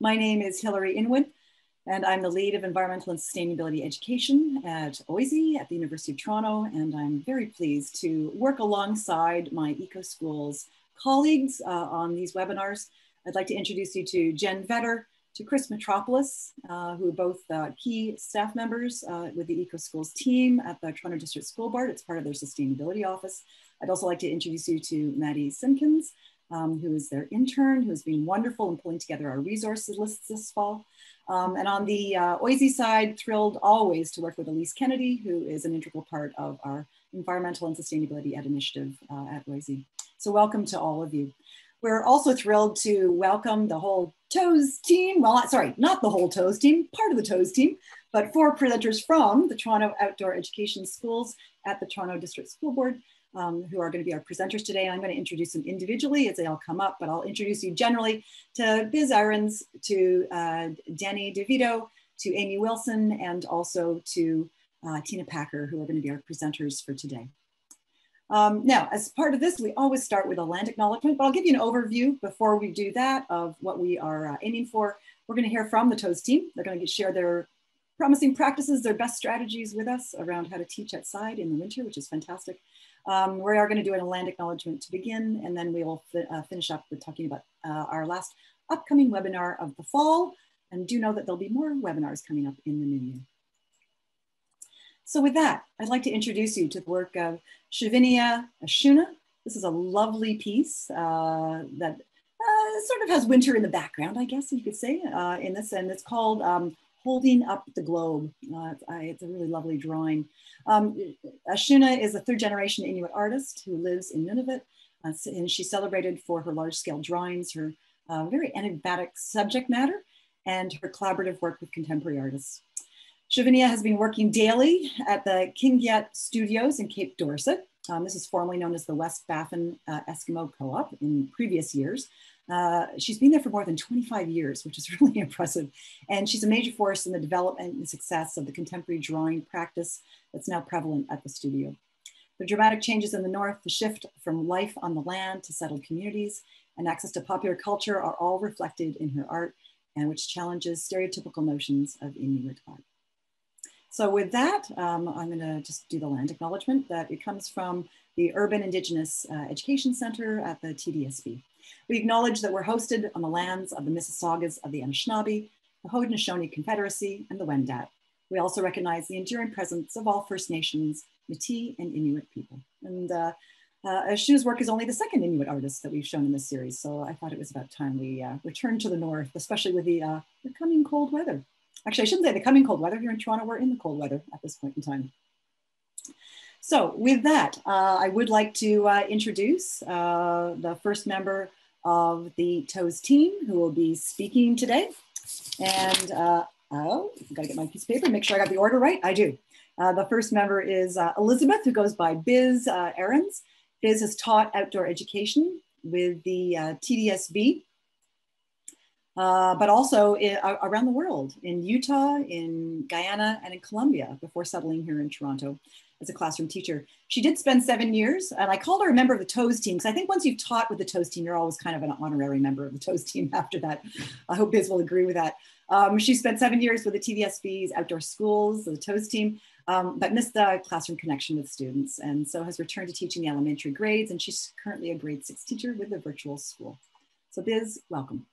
My name is Hilary Inwood, and I'm the lead of Environmental and Sustainability Education at OISE at the University of Toronto, and I'm very pleased to work alongside my EcoSchools colleagues on these webinars. I'd like to introduce you to Jen Vetter, to Chris Metropolis, who are both key staff members with the EcoSchools team at the Toronto District School Board. It's part of their sustainability office. I'd also like to introduce you to Maddie Simpkins, who is their intern, who has been wonderful in pulling together our resources lists this fall. And on the OISE side, thrilled always to work with Elise Kennedy, who is an integral part of our Environmental and Sustainability Ed initiative at OISE. So welcome to all of you. We're also thrilled to welcome the whole TOES team. Well, sorry, not the whole TOES team, part of the TOES team, but 4 presenters from the Toronto Outdoor Education Schools at the Toronto District School Board, who are going to be our presenters today. I'm going to introduce them individually as they all come up, but I'll introduce you generally to Biz Irons, to Danny DeVito, to Amy Wilson, and also to Tina Packer, who are going to be our presenters for today. Now, as part of this, we always start with a land acknowledgement, but I'll give you an overview before we do that of what we are aiming for. We're going to hear from the TOES team. They're going to share their promising practices, their best strategies with us around how to teach outside in the winter, which is fantastic. We are going to do a land acknowledgement to begin, and then we will finish up with talking about our last upcoming webinar of the fall. And do know that there'll be more webinars coming up in the new year. So with that, I'd like to introduce you to the work of Shivinia Ashuna. This is a lovely piece that sort of has winter in the background, I guess you could say, in this, and it's called Holding Up the Globe. It's a really lovely drawing. Ashuna is a 3rd-generation Inuit artist who lives in Nunavut, and she's celebrated for her large-scale drawings, her very enigmatic subject matter, and her collaborative work with contemporary artists. Shivinia has been working daily at the Kingyat Studios in Cape Dorset. This is formerly known as the West Baffin Eskimo Co-op in previous years. She's been there for more than 25 years, which is really impressive. And she's a major force in the development and success of the contemporary drawing practice that's now prevalent at the studio. The dramatic changes in the north, the shift from life on the land to settled communities, and access to popular culture are all reflected in her art, and which challenges stereotypical notions of Inuit art. So with that, I'm going to just do the land acknowledgement that it comes from the Urban Indigenous Education Center at the TDSB. We acknowledge that we're hosted on the lands of the Mississaugas of the Anishinaabe, the Haudenosaunee Confederacy, and the Wendat. We also recognize the enduring presence of all First Nations, Métis, and Inuit people. And Ashuna's work is only the 2nd Inuit artist that we've shown in this series, so I thought it was about time we returned to the north, especially with the coming cold weather. Actually, I shouldn't say the coming cold weather. Here in Toronto, we're in the cold weather at this point in time. So with that, I would like to introduce the first member of the TOES team who will be speaking today. And I've got to get my piece of paper and make sure I got the order right. I do. The first member is Elizabeth, who goes by Biz Irons. Biz has taught outdoor education with the TDSB. But also around the world, in Utah, in Guyana, and in Colombia before settling here in Toronto as a classroom teacher. She did spend 7 years, and I called her a member of the TOES team, because I think once you've taught with the TOES team, you're always kind of an honorary member of the TOES team after that. I hope Biz will agree with that. She spent 7 years with the TDSB's outdoor schools, the TOES team, but missed the classroom connection with students, and so has returned to teaching the elementary grades, and she's currently a grade 6 teacher with the virtual school. So Biz, welcome.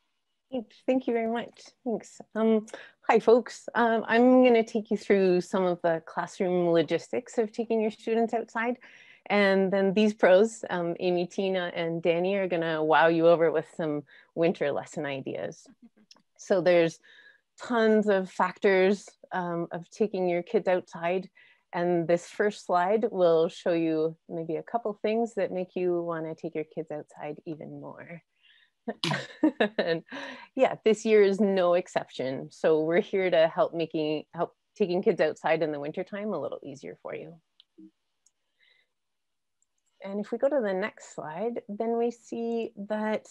Thank you very much. Thanks. Hi, folks. I'm going to take you through some of the classroom logistics of taking your students outside. And then these pros, Amy, Tina, and Danny, are going to wow you over with some winter lesson ideas. So there's tons of factors of taking your kids outside. And this first slide will show you maybe a couple things that make you want to take your kids outside even more. And yeah, this year is no exception. So we're here to help taking kids outside in the wintertime a little easier for you. And if we go to the next slide, then we see that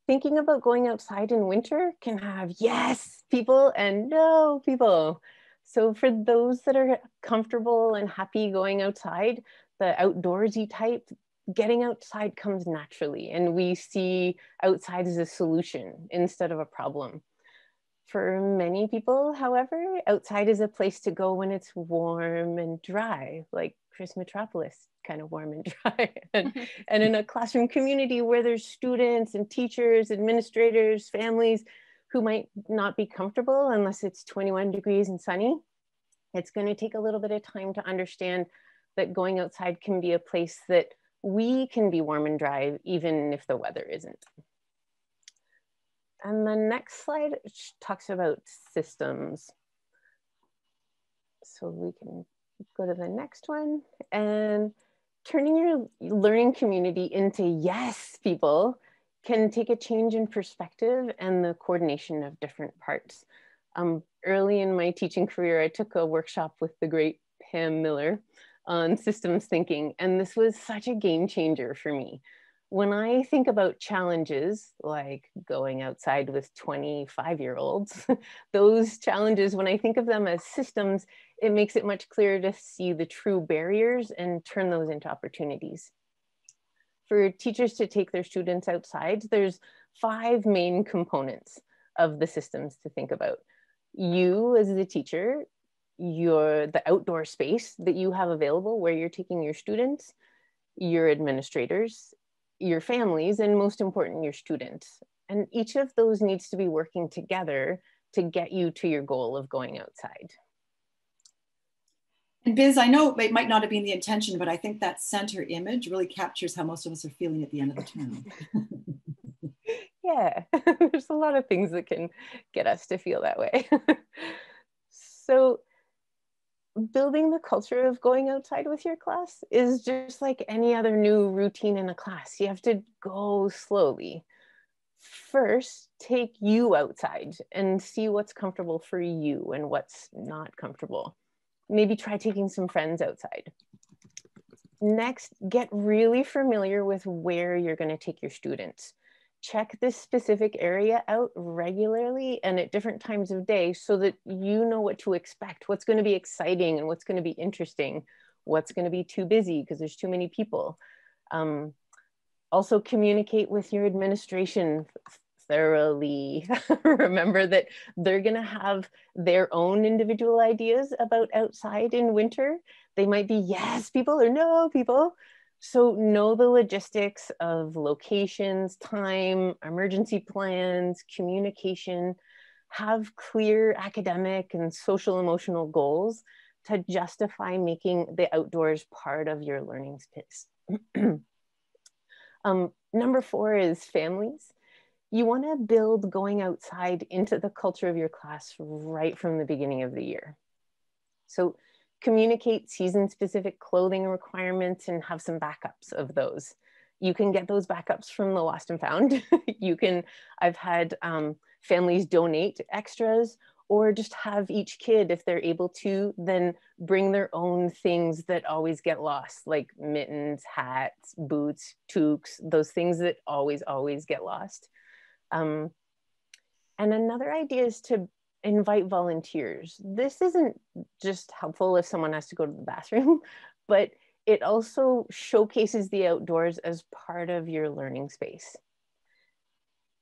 thinking about going outside in winter can have yes people and no people. So for those that are comfortable and happy going outside, the outdoorsy type, getting outside comes naturally, and we see outside as a solution instead of a problem. For many people, however, outside is a place to go when it's warm and dry, like Chris Metropolis, kind of warm and dry. And in a classroom community where there's students and teachers, administrators, families who might not be comfortable unless it's 21 degrees and sunny, it's going to take a little bit of time to understand that going outside can be a place that we can be warm and dry, even if the weather isn't. And the next slide talks about systems. So we can go to the next one. And turning your learning community into yes people can take a change in perspective and the coordination of different parts. Early in my teaching career, I took a workshop with the great Pam Miller on systems thinking, and this was such a game changer for me. When I think about challenges like going outside with 25-year-olds, those challenges, when I think of them as systems, it makes it much clearer to see the true barriers and turn those into opportunities. For teachers to take their students outside, there's 5 main components of the systems to think about. You as the teacher, the outdoor space that you have available where you're taking your students, your administrators, your families, and most important, your students. And each of those needs to be working together to get you to your goal of going outside. And Biz, I know it might not have been the intention, but I think that center image really captures how most of us are feeling at the end of the term. Yeah, there's a lot of things that can get us to feel that way. So building the culture of going outside with your class is just like any other new routine in a class. You have to go slowly. First, take you outside and see what's comfortable for you and what's not comfortable. Maybe try taking some friends outside. Next, get really familiar with where you're going to take your students. Check this specific area out regularly and at different times of day so that you know what to expect, what's going to be exciting and what's going to be interesting, what's going to be too busy because there's too many people. Also communicate with your administration thoroughly. Remember that they're going to have their own individual ideas about outside in winter. They might be yes people or no people. So know the logistics of locations, time, emergency plans, communication, have clear academic and social emotional goals to justify making the outdoors part of your learning space. Number 4 is families. You want to build going outside into the culture of your class right from the beginning of the year. So communicate season-specific clothing requirements and have some backups of those. You can get those backups from the Lost and Found. I've had families donate extras or just have each kid, if they're able to, then bring their own things that always get lost, like mittens, hats, boots, toques, those things that always get lost. And another idea is to invite volunteers. This isn't just helpful if someone has to go to the bathroom, but it also showcases the outdoors as part of your learning space.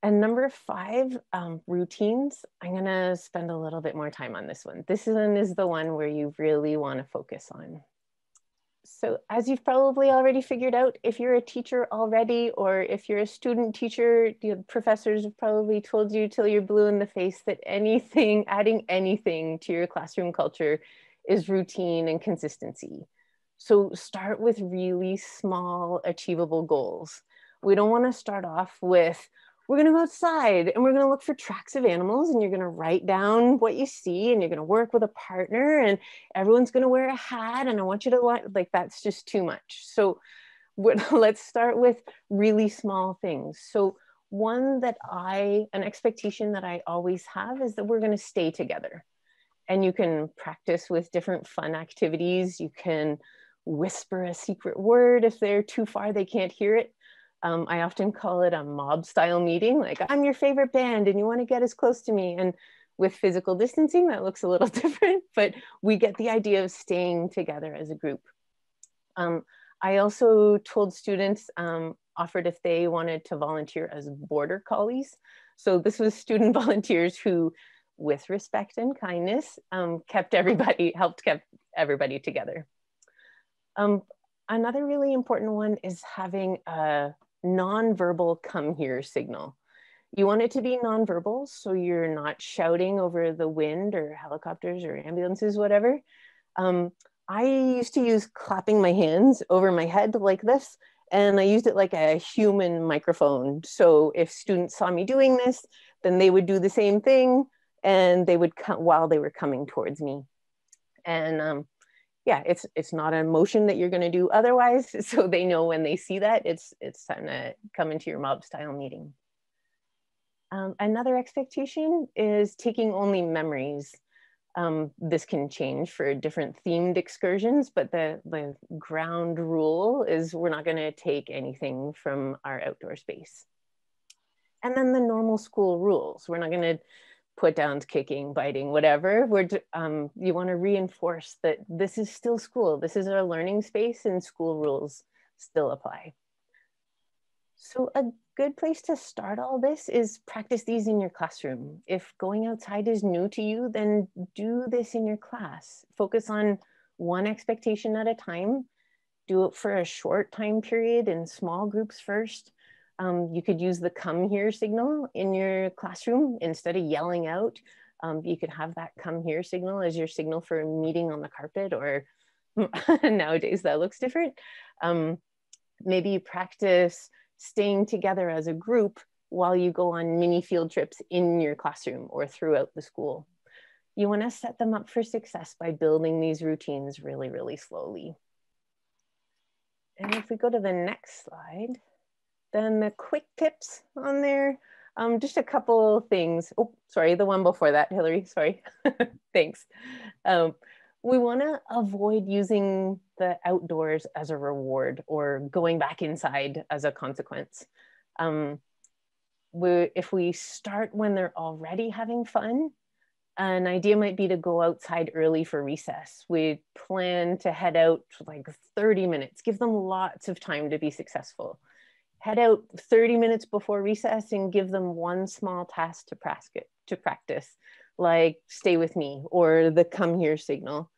And number 5, routines. I'm going to spend a little bit more time on this one. This one is the one where you really want to focus on. So as you've probably already figured out, if you're a teacher already, or if you're a student teacher, the professors have probably told you till you're blue in the face that adding anything to your classroom culture is routine and consistency. So start with really small, achievable goals. We don't want to start off with, we're going to go outside and we're going to look for tracks of animals and you're going to write down what you see and you're going to work with a partner and everyone's going to wear a hat and I want you to like, that's just too much. So let's start with really small things. So an expectation that I always have is that we're going to stay together. And you can practice with different fun activities. You can whisper a secret word if they're too far, they can't hear it. I often call it a mob style meeting, like I'm your favorite band and you want to get as close to me. And with physical distancing, that looks a little different, but we get the idea of staying together as a group. I also told students, offered if they wanted to volunteer as border collies. So this was student volunteers who with respect and kindness, helped kept everybody together. Another really important one is having a nonverbal come here signal. You want it to be nonverbal, so you're not shouting over the wind or helicopters or ambulances, whatever. I used to use clapping my hands over my head like this, and I used it like a human microphone. So if students saw me doing this, then they would do the same thing, and they would come while they were coming towards me. And yeah, it's not a motion that you're going to do otherwise. So they know when they see that it's time to come into your mob style meeting. Another expectation is taking only memories. This can change for different themed excursions, but the ground rule is we're not going to take anything from our outdoor space. And then the normal school rules. We're not going to put down kicking, biting, whatever. You want to reinforce that this is still school. This is our learning space, and school rules still apply. So a good place to start all this is practice these in your classroom. If going outside is new to you, then do this in your class. Focus on one expectation at a time. Do it for a short time period in small groups first. You could use the come here signal in your classroom instead of yelling out. You could have that come here signal as your signal for a meeting on the carpet, or nowadays that looks different. Maybe you practice staying together as a group while you go on mini field trips in your classroom or throughout the school. You want to set them up for success by building these routines really, really slowly. And if we go to the next slide, then the quick tips on there, just a couple things. Oh, sorry, the one before that, Hillary, sorry. Thanks. We want to avoid using the outdoors as a reward or going back inside as a consequence. If we start when they're already having fun, an idea might be to go outside early for recess. We plan to head out like 30 minutes, give them lots of time to be successful. Head out 30 minutes before recess and give them one small task to practice, like stay with me or the come here signal.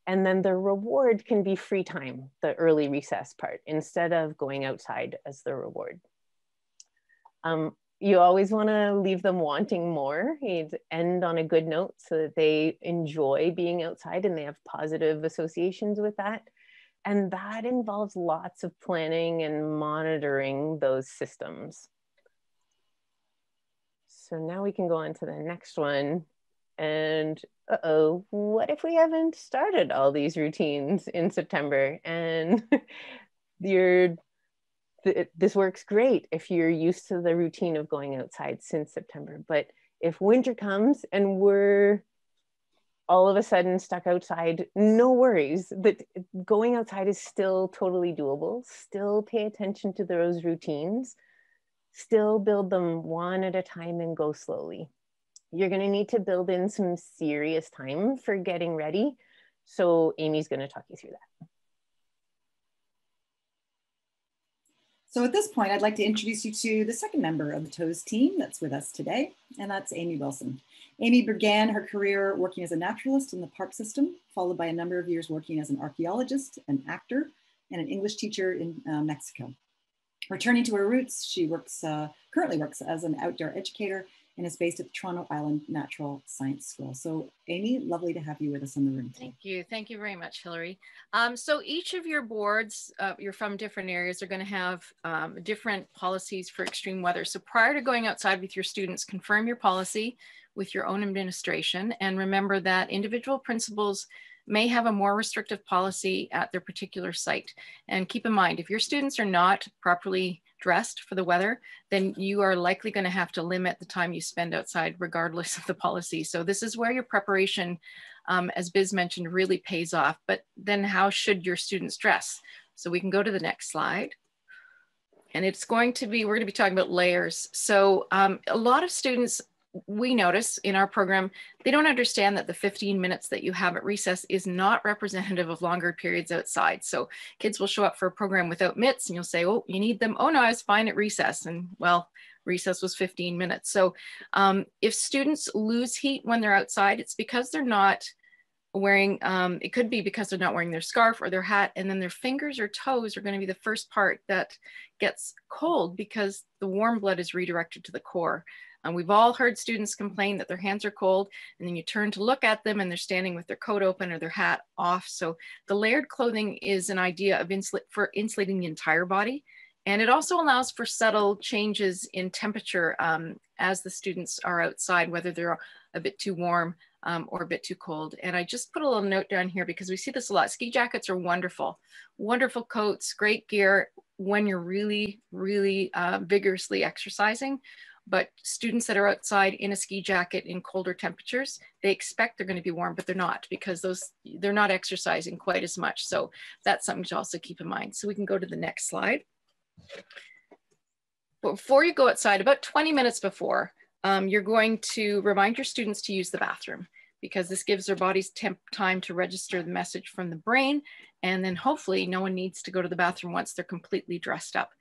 And then the reward can be free time, the early recess part, instead of going outside as the reward. You always want to leave them wanting more. You'd end on a good note so that they enjoy being outside and they have positive associations with that. And that involves lots of planning and monitoring those systems. So now we can go on to the next one. And uh-oh, what if we haven't started all these routines in September? And this works great if you're used to the routine of going outside since September. But if winter comes and we're all of a sudden stuck outside, no worries. But going outside is still totally doable. Still pay attention to those routines. Still build them one at a time and go slowly. You're going to need to build in some serious time for getting ready. So Amy's going to talk you through that. So at this point, I'd like to introduce you to the second member of the TOES team that's with us today, and that's Amy Wilson. Amy began her career working as a naturalist in the park system, followed by a number of years working as an archaeologist, an actor, and an English teacher in Mexico. Returning to her roots, she currently works as an outdoor educator and is based at the Toronto Island Natural Science School. So Amy, lovely to have you with us in the room today. Thank you very much, Hillary. So each of your boards, you're from different areas, are going to have different policies for extreme weather. So prior to going outside with your students, confirm your policy with your own administration, and remember that individual principals may have a more restrictive policy at their particular site. And keep in mind, if your students are not properly dressed for the weather, then you are likely going to have to limit the time you spend outside regardless of the policy. So this is where your preparation, as Biz mentioned, really pays off. But then how should your students dress? So we can go to the next slide. And it's going to be, we're going to be talking about layers. So a lot of students, we notice in our program, they don't understand that the 15 minutes that you have at recess is not representative of longer periods outside. So kids will show up for a program without mitts and you'll say, oh, you need them. Oh no, I was fine at recess. And well, recess was 15 minutes. So if students lose heat when they're outside, it's because they're not wearing, it could be because they're not wearing their scarf or their hat, and then their fingers or toes are going to be the first part that gets cold because the warm blood is redirected to the core. We've all heard students complain that their hands are cold, and then you turn to look at them and they're standing with their coat open or their hat off. So the layered clothing is an idea of for insulating the entire body. And it also allows for subtle changes in temperature as the students are outside, whether they're a bit too warm or a bit too cold. And I just put a little note down here because we see this a lot. Ski jackets are wonderful, wonderful coats, great gear when you're really, really vigorously exercising. But students that are outside in a ski jacket in colder temperatures, they expect they're going to be warm, but they're not, because they're not exercising quite as much. So that's something to also keep in mind. So we can go to the next slide. But before you go outside, about 20 minutes before, you're going to remind your students to use the bathroom, because this gives their bodies time to register the message from the brain. And then hopefully no one needs to go to the bathroom once they're completely dressed up.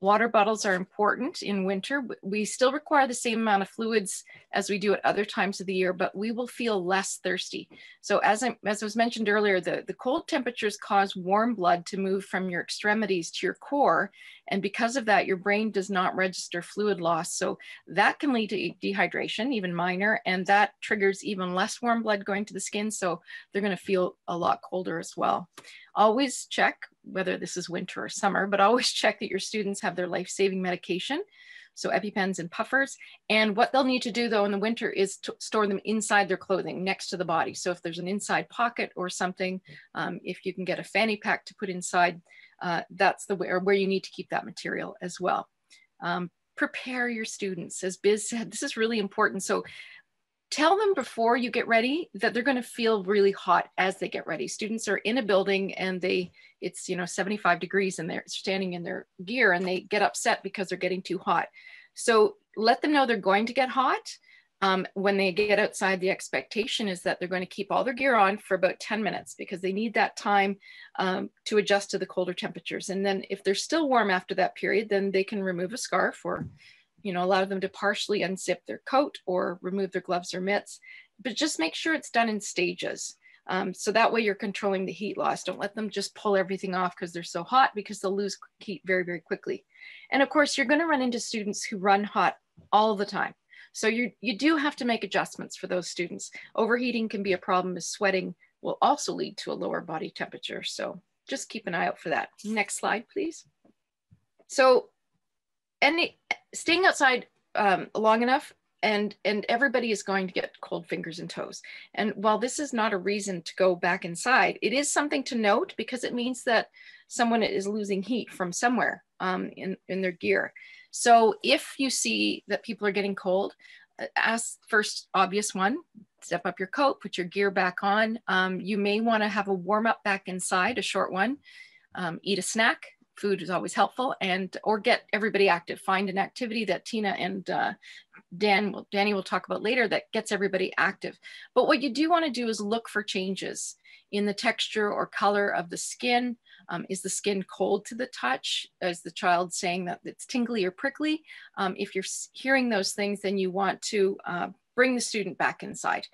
Water bottles are important in winter. We still require the same amount of fluids as we do at other times of the year, but we will feel less thirsty. So as was mentioned earlier, the cold temperatures cause warm blood to move from your extremities to your core. And because of that, your brain does not register fluid loss. So that can lead to dehydration, even minor, and that triggers even less warm blood going to the skin. So they're going to feel a lot colder as well. Always check, whether this is winter or summer, but always check that your students have their life-saving medication. So EpiPens and puffers. And what they'll need to do though in the winter is to store them inside their clothing next to the body. So if there's an inside pocket or something, if you can get a fanny pack to put inside, that's where you need to keep that material as well. Prepare your students. As Biz said, this is really important. So tell them before you get ready that they're going to feel really hot as they get ready. Students are in a building and it's 75 degrees and they're standing in their gear and they get upset because they're getting too hot. So let them know they're going to get hot. When they get outside, the expectation is that they're going to keep all their gear on for about 10 minutes because they need that time to adjust to the colder temperatures. And then if they're still warm after that period, then they can remove a scarf or allow them to partially unzip their coat or remove their gloves or mitts, but just make sure it's done in stages. So that way you're controlling the heat loss. Don't let them just pull everything off because they're so hot, because they'll lose heat very, very quickly. And of course, you're going to run into students who run hot all the time. So you do have to make adjustments for those students. Overheating can be a problem, as sweating will also lead to a lower body temperature. So just keep an eye out for that. Next slide, please. So staying outside long enough, and everybody is going to get cold fingers and toes. And while this is not a reason to go back inside, it is something to note because it means that someone is losing heat from somewhere in their gear. So if you see that people are getting cold, ask first obvious one, step up your coat, put your gear back on. You may want to have a warm up back inside, a short one, eat a snack. Food is always helpful, or get everybody active. Find an activity that Tina and Danny will talk about later that gets everybody active. But what you do want to do is look for changes in the texture or color of the skin. Is the skin cold to the touch? Is the child saying that it's tingly or prickly? If you're hearing those things, then you want to bring the student back inside.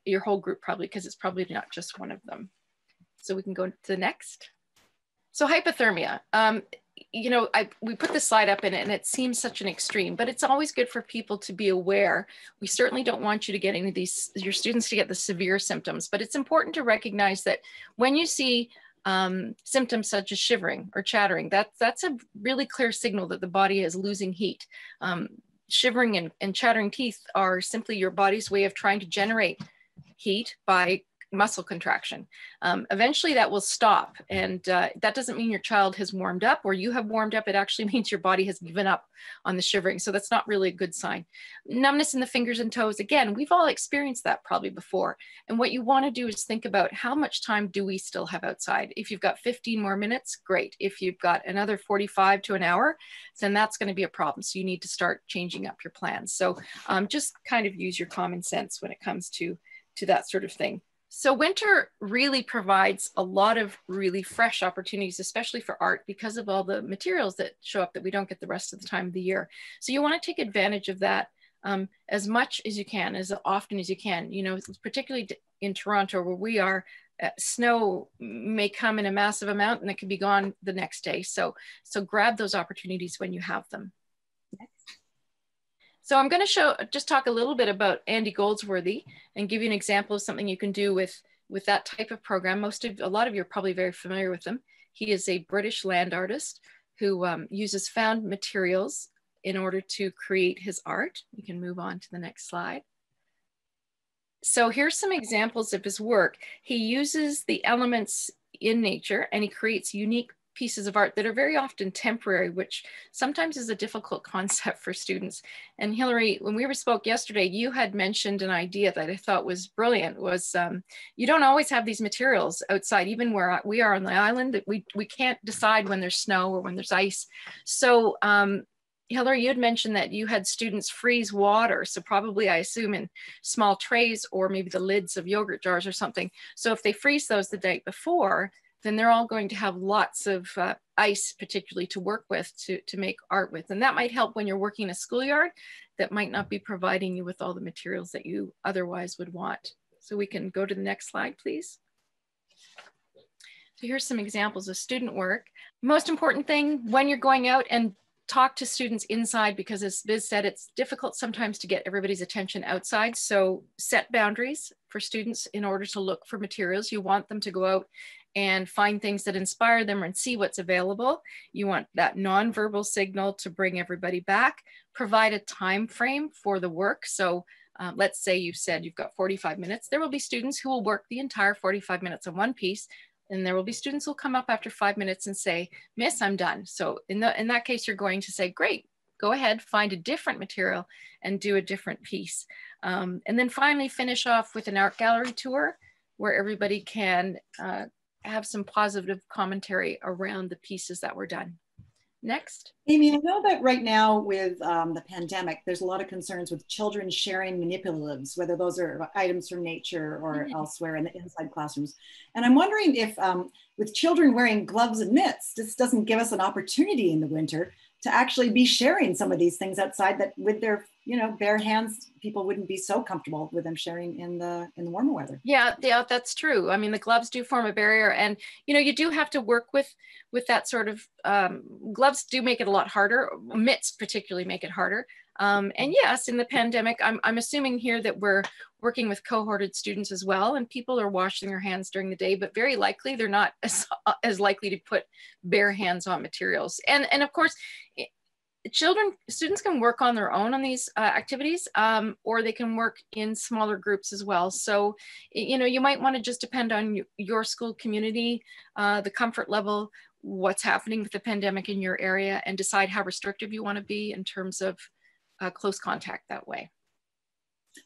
Your whole group probably, because it's probably not just one of them. So we can go to the next. So hypothermia, we put this slide up in it and it seems such an extreme, but it's always good for people to be aware. We certainly don't want you to get any of your students to get the severe symptoms, but it's important to recognize that when you see symptoms such as shivering or chattering, that's a really clear signal that the body is losing heat. Shivering and chattering teeth are simply your body's way of trying to generate heat by muscle contraction. Eventually that will stop, and that doesn't mean your child has warmed up or you have warmed up. It actually means your body has given up on the shivering. So that's not really a good sign. Numbness in the fingers and toes, again, we've all experienced that probably before. And what you want to do is think about how much time do we still have outside. If you've got 15 more minutes, great. If you've got another 45 to an hour, then that's going to be a problem. So you need to start changing up your plans. So just kind of use your common sense when it comes to that sort of thing. So winter really provides a lot of really fresh opportunities, especially for art, because of all the materials that show up that we don't get the rest of the time of the year. So you want to take advantage of that as much as you can, as often as you can. You know, particularly in Toronto where we are, snow may come in a massive amount and it can be gone the next day. So grab those opportunities when you have them. So I'm going to just talk a little bit about Andy Goldsworthy and give you an example of something you can do with that type of program. A lot of you are probably very familiar with him. He is a British land artist who uses found materials in order to create his art. You can move on to the next slide. So here's some examples of his work. He uses the elements in nature and he creates unique pieces of art that are very often temporary, which sometimes is a difficult concept for students. And Hilary, when we spoke yesterday, you had mentioned an idea that I thought was brilliant, was you don't always have these materials outside, even where we are on the island, that we can't decide when there's snow or when there's ice. So Hilary, you had mentioned that you had students freeze water. So probably, I assume, in small trays or maybe the lids of yogurt jars or something. So if they freeze those the day before, then they're all going to have lots of ice, particularly to work with, to make art with. And that might help when you're working in a schoolyard that might not be providing you with all the materials that you otherwise would want. So we can go to the next slide, please. So here's some examples of student work. Most important thing when you're going out and talk to students inside, because as Biz said, it's difficult sometimes to get everybody's attention outside. So set boundaries for students in order to look for materials. You want them to go out and find things that inspire them and see what's available. You want that nonverbal signal to bring everybody back. Provide a time frame for the work. So let's say you said you've got 45 minutes. There will be students who will work the entire 45 minutes on one piece. And there will be students who will come up after 5 minutes and say, Miss, I'm done. So in that case, you're going to say, great, go ahead, find a different material and do a different piece. And then finally finish off with an art gallery tour where everybody can have some positive commentary around the pieces that were done. Next. Amy, I know that right now with the pandemic, there's a lot of concerns with children sharing manipulatives, whether those are items from nature or elsewhere in the inside classrooms. And I'm wondering if with children wearing gloves and mitts, this doesn't give us an opportunity in the winter to actually be sharing some of these things outside that with their, you know, bare hands, people wouldn't be so comfortable with them sharing in the warmer weather. Yeah, that's true. I mean, the gloves do form a barrier, and you know, you do have to work with that sort of gloves do make it a lot harder. Mitts particularly make it harder. And yes, in the pandemic, I'm assuming here that we're working with cohorted students as well, and people are washing their hands during the day, but very likely they're not as likely to put bare hands on materials. And of course, students can work on their own on these activities, or they can work in smaller groups as well. So, you know, you might want to just depend on your school community, the comfort level, what's happening with the pandemic in your area, and decide how restrictive you want to be in terms of close contact that way.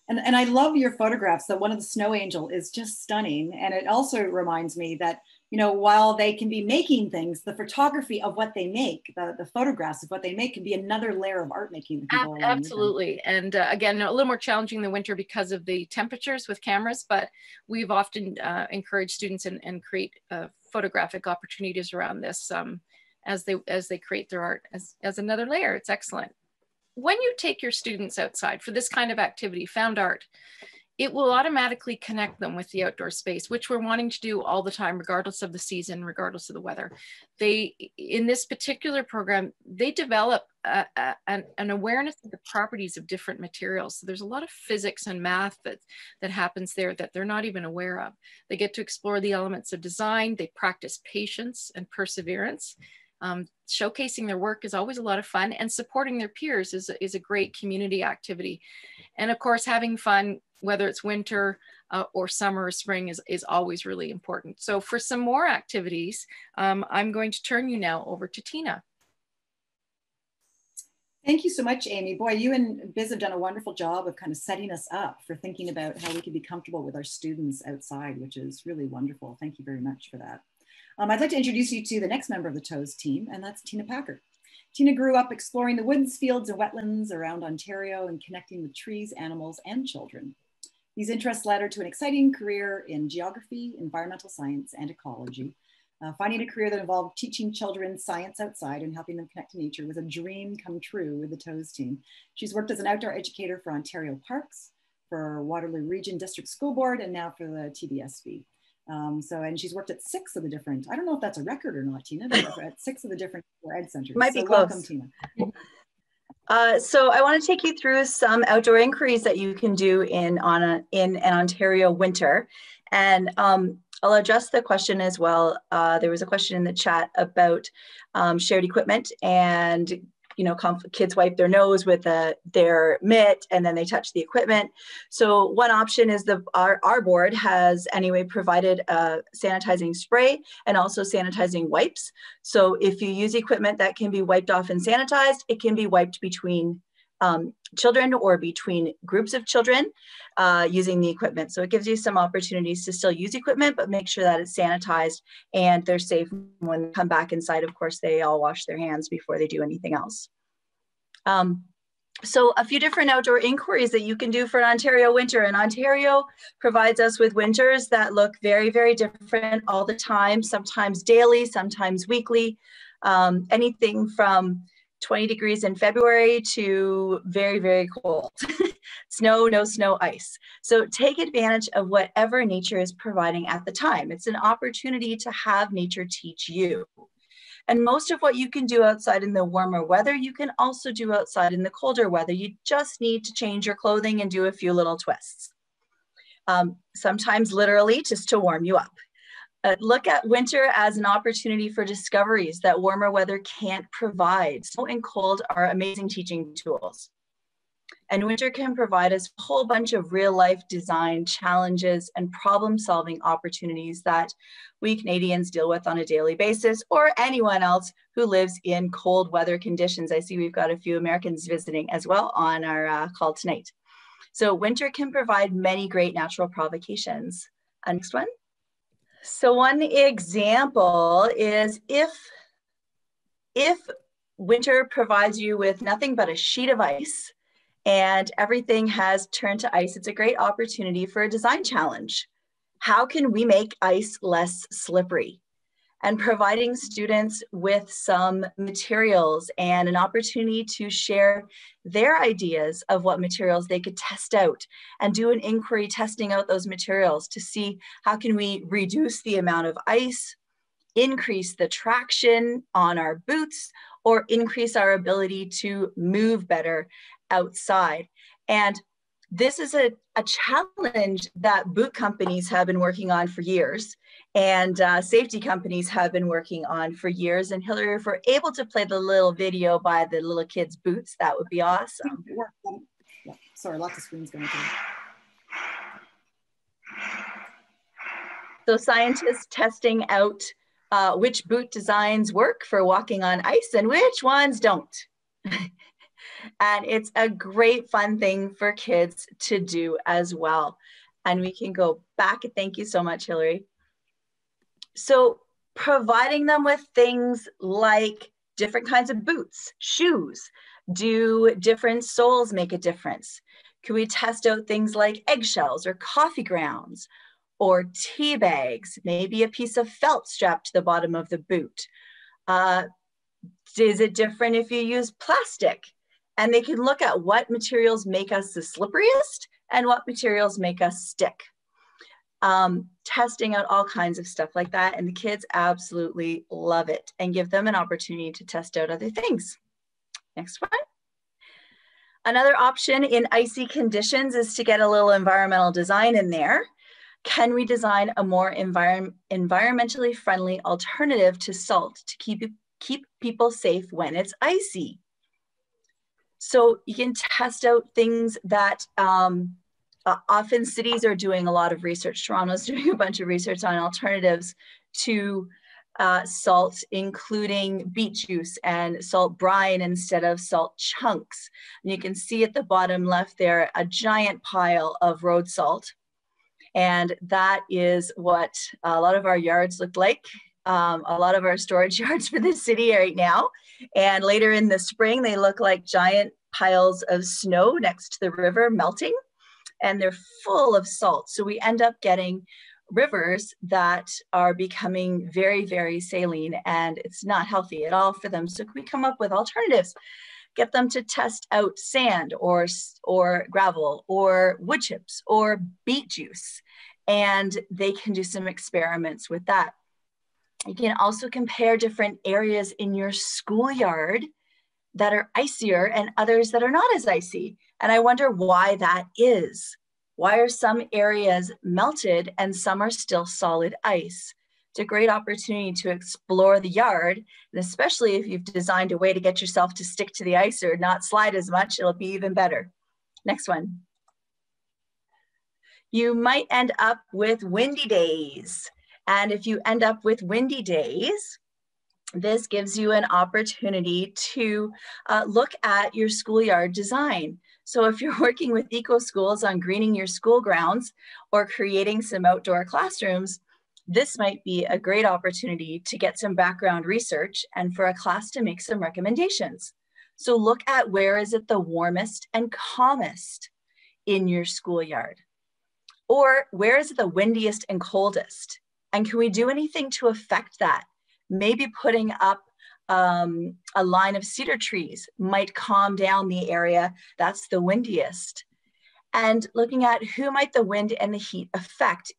And I love your photographs. That one of the snow angel is just stunning. And it also reminds me that, you know, while they can be making things, the photography of what they make, the photographs of what they make can be another layer of art making. Absolutely. And again, a little more challenging in the winter because of the temperatures with cameras, but we've often encouraged students and create photographic opportunities around this as they create their art as another layer. It's excellent. When you take your students outside for this kind of activity, found art, it will automatically connect them with the outdoor space, which we're wanting to do all the time, regardless of the season, regardless of the weather. In this particular program, they develop an awareness of the properties of different materials. So there's a lot of physics and math that happens there that they're not even aware of. They get to explore the elements of design. They practice patience and perseverance. Showcasing their work is always a lot of fun, and supporting their peers is a great community activity. And of course, having fun, whether it's winter or summer or spring, is always really important. So for some more activities, I'm going to turn you now over to Tina. Thank you so much, Amy. Boy, you and Biz have done a wonderful job of kind of setting us up for thinking about how we can be comfortable with our students outside, which is really wonderful. Thank you very much for that. I'd like to introduce you to the next member of the TOES team, and that's Tina Packer. Tina grew up exploring the woods, fields, and wetlands around Ontario and connecting with trees, animals, and children. These interests led her to an exciting career in geography, environmental science, and ecology. Finding a career that involved teaching children science outside and helping them connect to nature was a dream come true with the TOES team. She's worked as an outdoor educator for Ontario Parks, for Waterloo Region District School Board, and now for the TDSB. And she's worked at 6 of the different, I don't know if that's a record or not, Tina, but at 6 of the different ed centers. Might be close. Welcome, Tina. So I want to take you through some outdoor inquiries that you can do in an Ontario winter. And I'll address the question as well. There was a question in the chat about shared equipment, and kids wipe their nose with their mitt and then they touch the equipment. So one option is our board has anyway provided a sanitizing spray and also sanitizing wipes. So if you use equipment that can be wiped off and sanitized, it can be wiped between children or between groups of children using the equipment. So it gives you some opportunities to still use equipment, but make sure that it's sanitized and they're safe when they come back inside. Of course, they all wash their hands before they do anything else. So a few different outdoor inquiries that you can do for an Ontario winter. And Ontario provides us with winters that look very, very different all the time, sometimes daily, sometimes weekly, anything from 20 degrees in February to very, very cold. Snow, no snow, ice. So take advantage of whatever nature is providing at the time. It's an opportunity to have nature teach you. And most of what you can do outside in the warmer weather, you can also do outside in the colder weather. You just need to change your clothing and do a few little twists. Sometimes literally just to warm you up. Look at winter as an opportunity for discoveries that warmer weather can't provide. Snow and cold are amazing teaching tools. And winter can provide us a whole bunch of real life design challenges and problem solving opportunities that we Canadians deal with on a daily basis, or anyone else who lives in cold weather conditions. I see we've got a few Americans visiting as well on our call tonight. So winter can provide many great natural provocations. Next one. So one example is if winter provides you with nothing but a sheet of ice and everything has turned to ice, it's a great opportunity for a design challenge. How can we make ice less slippery? And providing students with some materials and an opportunity to share their ideas of what materials they could test out and do an inquiry testing out those materials to see how can we reduce the amount of ice, increase the traction on our boots, or increase our ability to move better outside. And this is a challenge that boot companies have been working on for years, and safety companies have been working on for years. And Hillary, if we're able to play the little video by the little kids' boots, that would be awesome. Yeah. Sorry, lots of screens going through. So scientists testing out which boot designs work for walking on ice and which ones don't. And it's a great fun thing for kids to do as well. And we can go back. Thank you so much, Hillary. So providing them with things like different kinds of boots, shoes. Do different soles make a difference? Can we test out things like eggshells or coffee grounds or tea bags, maybe a piece of felt strapped to the bottom of the boot? Is it different if you use plastic? And they can look at what materials make us the slipperiest and what materials make us stick. Testing out all kinds of stuff like that. And the kids absolutely love it and give them an opportunity to test out other things. Next one. Another option in icy conditions is to get a little environmental design in there. Can we design a more environmentally friendly alternative to salt to keep people safe when it's icy? So you can test out things that often cities are doing a lot of research. Toronto's doing a bunch of research on alternatives to salt, including beet juice and salt brine instead of salt chunks. And you can see at the bottom left there, a giant pile of road salt. And that is what a lot of our yards look like. A lot of our storage yards for the city right now. And later in the spring, they look like giant piles of snow next to the river melting. and they're full of salt. So we end up getting rivers that are becoming very, very saline, and it's not healthy at all for them. So can we come up with alternatives? Get them to test out sand or gravel or wood chips or beet juice, and they can do some experiments with that. You can also compare different areas in your schoolyard that are icier and others that are not as icy. And I wonder why that is. Why are some areas melted and some are still solid ice? It's a great opportunity to explore the yard, and especially if you've designed a way to get yourself to stick to the ice or not slide as much, it'll be even better. Next one. You might end up with windy days. And if you end up with windy days, this gives you an opportunity to look at your schoolyard design. So if you're working with eco schools on greening your school grounds or creating some outdoor classrooms, this might be a great opportunity to get some background research and for a class to make some recommendations. So look at where is it the warmest and calmest in your schoolyard? Or where is it the windiest and coldest? And can we do anything to affect that? Maybe putting up a line of cedar trees might calm down the area that's the windiest. And looking at who might the wind and the heat affect,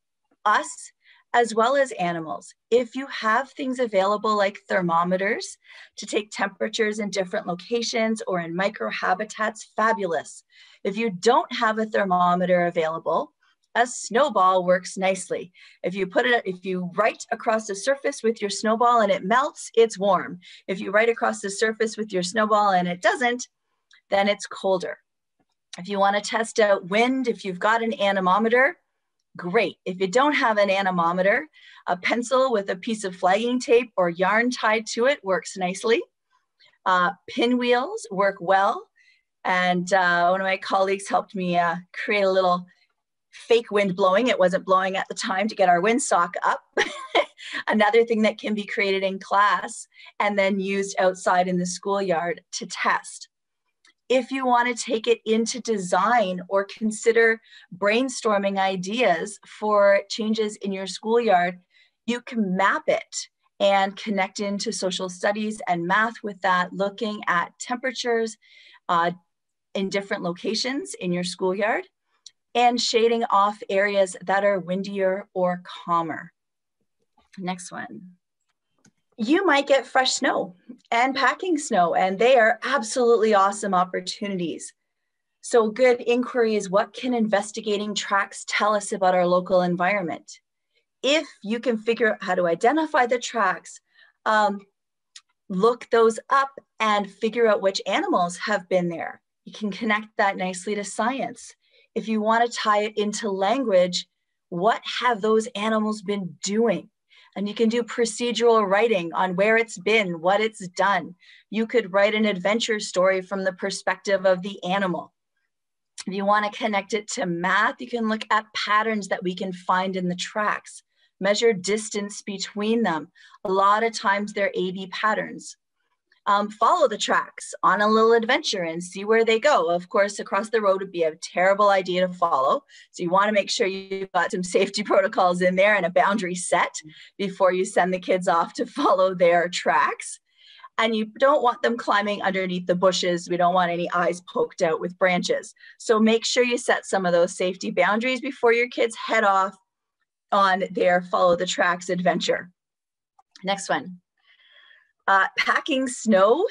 us as well as animals. If you have things available like thermometers to take temperatures in different locations or in microhabitats, fabulous. If you don't have a thermometer available, a snowball works nicely. If you write across the surface with your snowball and it melts, it's warm. If you write across the surface with your snowball and it doesn't, then it's colder. If you want to test out wind, if you've got an anemometer, great. If you don't have an anemometer, a pencil with a piece of flagging tape or yarn tied to it works nicely. Pinwheels work well. And one of my colleagues helped me create a little fake wind blowing. It wasn't blowing at the time to get our windsock up. Another thing that can be created in class and then used outside in the schoolyard to test. If you want to take it into design or consider brainstorming ideas for changes in your schoolyard, you can map it and connect into social studies and math with that, looking at temperatures in different locations in your schoolyard and shading off areas that are windier or calmer. Next one. You might get fresh snow and packing snow, and they are absolutely awesome opportunities. So good inquiry is, what can investigating tracks tell us about our local environment? If you can figure out how to identify the tracks, look those up and figure out which animals have been there. You can connect that nicely to science. If you want to tie it into language, what have those animals been doing? And you can do procedural writing on where it's been, what it's done. You could write an adventure story from the perspective of the animal. If you want to connect it to math, you can look at patterns that we can find in the tracks, measure distance between them. A lot of times they're A/B patterns. Follow the tracks on a little adventure and see where they go. Of course, across the road would be a terrible idea to follow. So you want to make sure you've got some safety protocols in there and a boundary set before you send the kids off to follow their tracks. And you don't want them climbing underneath the bushes. We don't want any eyes poked out with branches. So make sure you set some of those safety boundaries before your kids head off on their follow the tracks adventure. Next one. Packing snow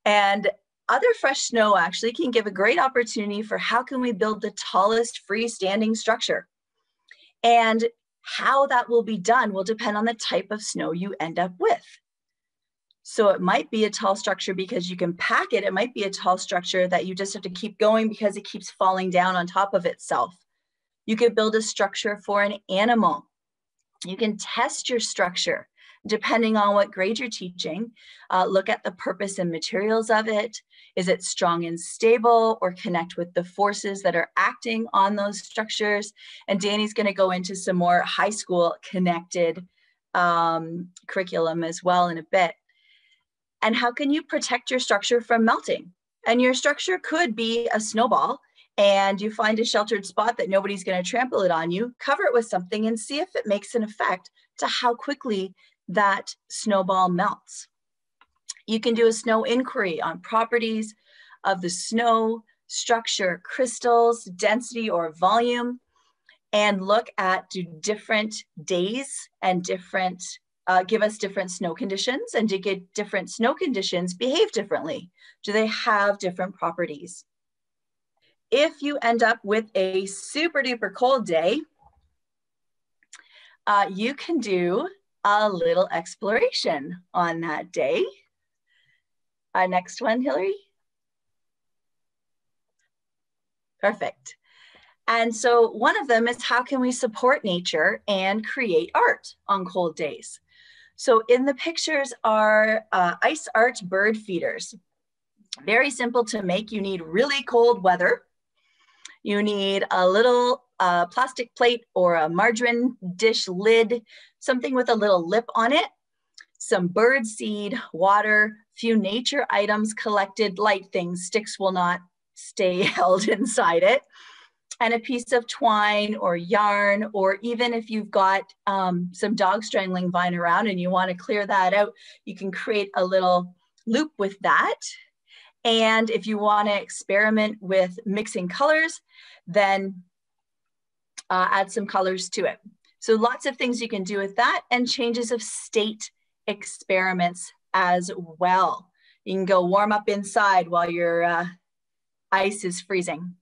and other fresh snow actually can give a great opportunity for how can we build the tallest freestanding structure. And how that will be done will depend on the type of snow you end up with. So it might be a tall structure because you can pack it. It might be a tall structure that you just have to keep going because it keeps falling down on top of itself. You could build a structure for an animal. You can test your structure. Depending on what grade you're teaching, look at the purpose and materials of it. Is it strong and stable, or connect with the forces that are acting on those structures? And Danny's going to go into some more high school connected curriculum as well in a bit. And how can you protect your structure from melting? And your structure could be a snowball, and you find a sheltered spot that nobody's going to trample it on you, cover it with something and see if it makes an effect to how quickly that snowball melts. You can do a snow inquiry on properties of the snow, structure, crystals, density, or volume, and look at do different days and different give us different snow conditions, and do get different snow conditions behave differently? Do they have different properties? If you end up with a super duper cold day, you can do a little exploration on that day. Next one, Hillary. Perfect. And so one of them is how can we support nature and create art on cold days? So in the pictures are ice art bird feeders. Very simple to make. You need really cold weather. You need a little plastic plate or a margarine dish lid, something with a little lip on it, some bird seed, water, few nature items collected, light things, sticks will not stay held inside it, and a piece of twine or yarn, or even if you've got some dog strangling vine around and you want to clear that out, you can create a little loop with that. And if you want to experiment with mixing colors, then add some colors to it. So lots of things you can do with that, and changes of state experiments as well. You can go warm up inside while your ice is freezing.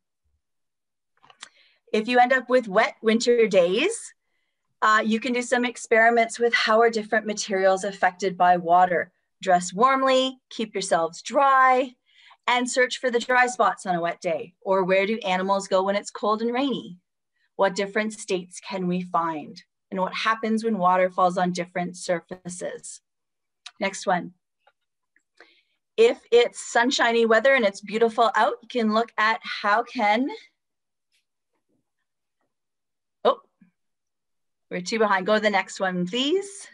If you end up with wet winter days, you can do some experiments with how are different materials affected by water. Dress warmly, keep yourselves dry, and search for the dry spots on a wet day. Or where do animals go when it's cold and rainy? What different states can we find? And what happens when water falls on different surfaces? Next one. If it's sunshiny weather and it's beautiful out, you can look at how can, oh, we're two behind. Go to the next one, please.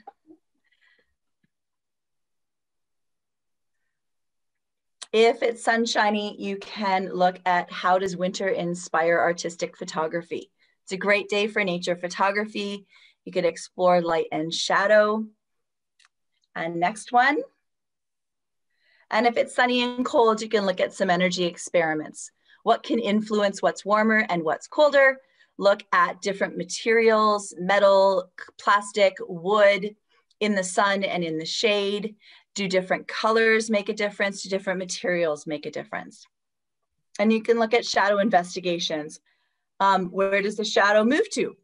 If it's sunshiny, you can look at how does winter inspire artistic photography. It's a great day for nature photography. You could explore light and shadow. And next one. And if it's sunny and cold, you can look at some energy experiments. What can influence what's warmer and what's colder? Look at different materials, metal, plastic, wood, in the sun and in the shade. Do different colors make a difference? Do different materials make a difference? And you can look at shadow investigations. Where does the shadow move to?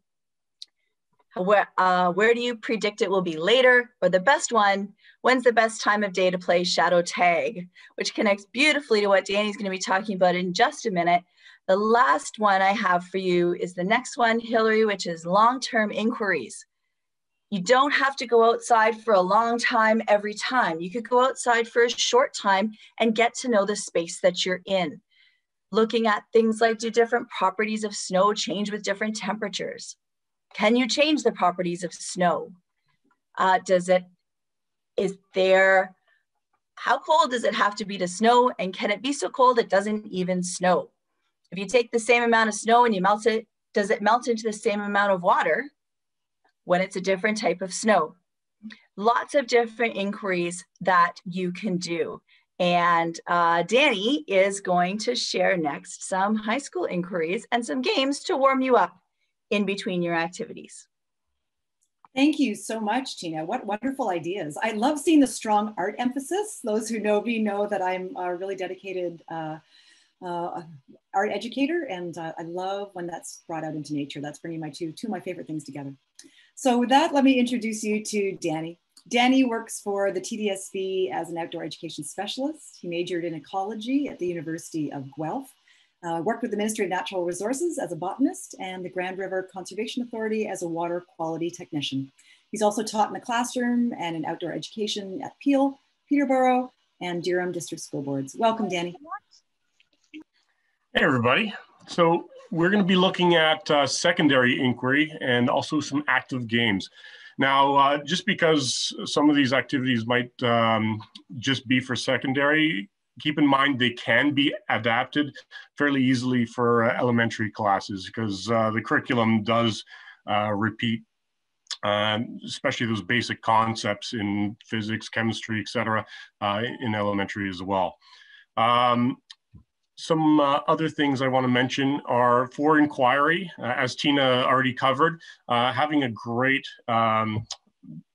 Where do you predict it will be later? Or the best one, when's the best time of day to play shadow tag? Which connects beautifully to what Danny's going to be talking about in just a minute. The last one I have for you is the next one, Hillary, which is long-term inquiries. You don't have to go outside for a long time every time. You could go outside for a short time and get to know the space that you're in. Looking at things like, do different properties of snow change with different temperatures? Can you change the properties of snow? How cold does it have to be to snow? And can it be so cold it doesn't even snow? If you take the same amount of snow and you melt it, does it melt into the same amount of water when it's a different type of snow? Lots of different inquiries that you can do. And Danny is going to share next some high school inquiries and some games to warm you up in between your activities. Thank you so much, Tina. What wonderful ideas. I love seeing the strong art emphasis. Those who know me know that I'm a really dedicated art educator, and I love when that's brought out into nature. That's bringing my two of my favorite things together. So with that, let me introduce you to Danny. Danny works for the TDSB as an outdoor education specialist. He majored in ecology at the University of Guelph, worked with the Ministry of Natural Resources as a botanist and the Grand River Conservation Authority as a water quality technician. He's also taught in the classroom and in outdoor education at Peel, Peterborough, and Durham District School Boards. Welcome, Danny. Hey, everybody. So we're going to be looking at secondary inquiry and also some active games. Now, just because some of these activities might just be for secondary keep in mind they can be adapted fairly easily for elementary classes, because the curriculum does repeat, especially those basic concepts in physics, chemistry, etc., in elementary as well. Some other things I want to mention are for inquiry, as Tina already covered, having a great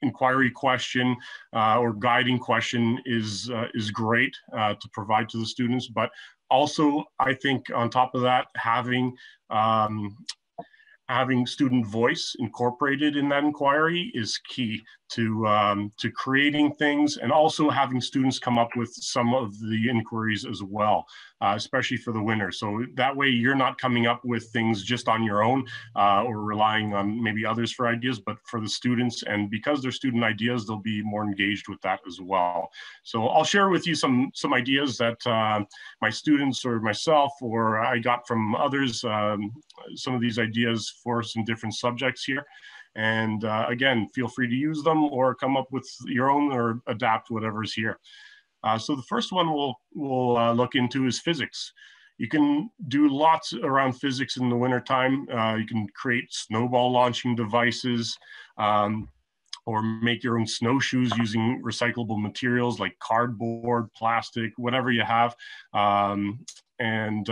inquiry question or guiding question is great to provide to the students. But also, I think on top of that, having student voice incorporated in that inquiry is key to creating things, and also having students come up with some of the inquiries as well, especially for the winter. So that way you're not coming up with things just on your own or relying on maybe others for ideas, but for the students. And because they're student ideas, they'll be more engaged with that as well. So I'll share with you some ideas that my students or myself or I got from others, some of these ideas for some different subjects here. And again, feel free to use them or come up with your own or adapt whatever's here. So the first one we'll look into is physics. You can do lots around physics in the wintertime. You can create snowball launching devices, or make your own snowshoes using recyclable materials like cardboard, plastic, whatever you have. And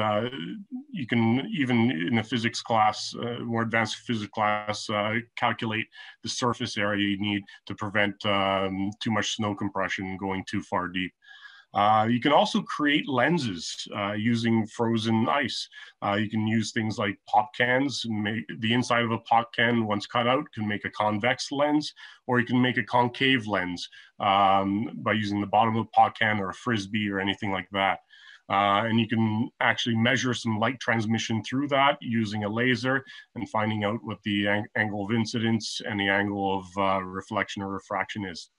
you can even in a physics class, more advanced physics class, calculate the surface area you need to prevent too much snow compression going too far deep. You can also create lenses using frozen ice. You can use things like pop cans. The inside of a pop can, once cut out, can make a convex lens, or you can make a concave lens by using the bottom of a pop can or a frisbee or anything like that. And you can actually measure some light transmission through that using a laser and finding out what the angle of incidence and the angle of reflection or refraction is.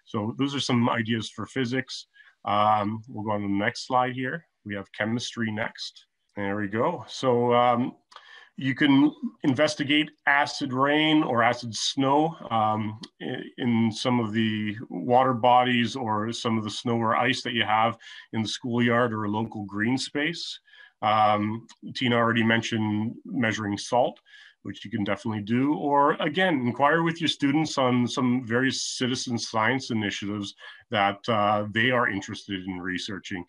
So those are some ideas for physics. We'll go on to the next slide here. We have chemistry next. There we go. So you can investigate acid rain or acid snow in some of the water bodies or some of the snow or ice that you have in the schoolyard or a local green space. Tina already mentioned measuring salt, which you can definitely do. Or again, inquire with your students on some various citizen science initiatives that they are interested in researching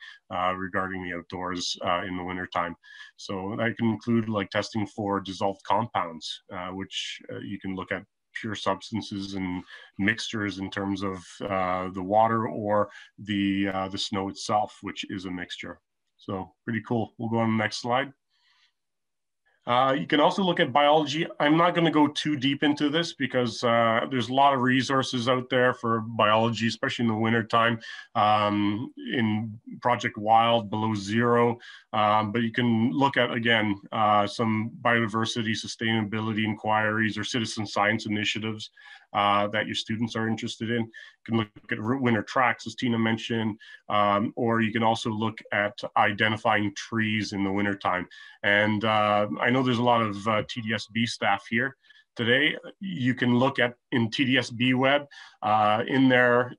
regarding the outdoors in the wintertime. So that can include like testing for dissolved compounds, which you can look at pure substances and mixtures in terms of the water or the snow itself, which is a mixture. So pretty cool. We'll go on the next slide. You can also look at biology. I'm not going to go too deep into this because there's a lot of resources out there for biology, especially in the wintertime, in Project Wild, Below Zero. But you can look at, again, some biodiversity, sustainability inquiries or citizen science initiatives that your students are interested in. You can look at winter tracks, as Tina mentioned, or you can also look at identifying trees in the wintertime. And I know there's a lot of TDSB staff here today. You can look at in TDSB web, in there,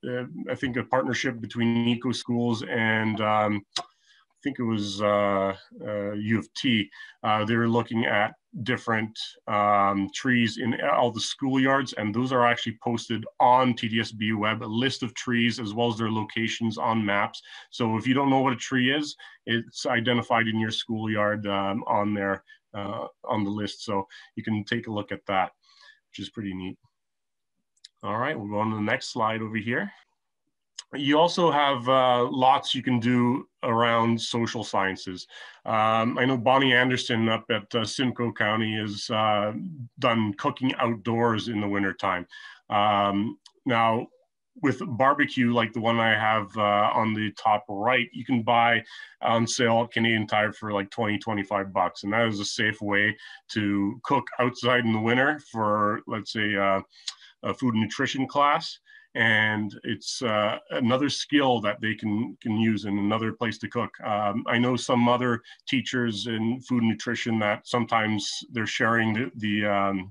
I think a partnership between Eco Schools and I think it was U of T. They were looking at different trees in all the schoolyards, and those are actually posted on TDSB web, a list of trees as well as their locations on maps. So if you don't know what a tree is, it's identified in your schoolyard on there on the list. So you can take a look at that, which is pretty neat. All right, we'll go on to the next slide over here. You also have lots you can do around social sciences. I know Bonnie Anderson up at Simcoe County has done cooking outdoors in the wintertime. Now, with barbecue, like the one I have on the top right, you can buy on sale at Canadian Tire for like 20, 25 bucks. And that is a safe way to cook outside in the winter for, let's say, a food and nutrition class. And it's another skill that they can use in another place to cook. I know some other teachers in food and nutrition that sometimes they're sharing the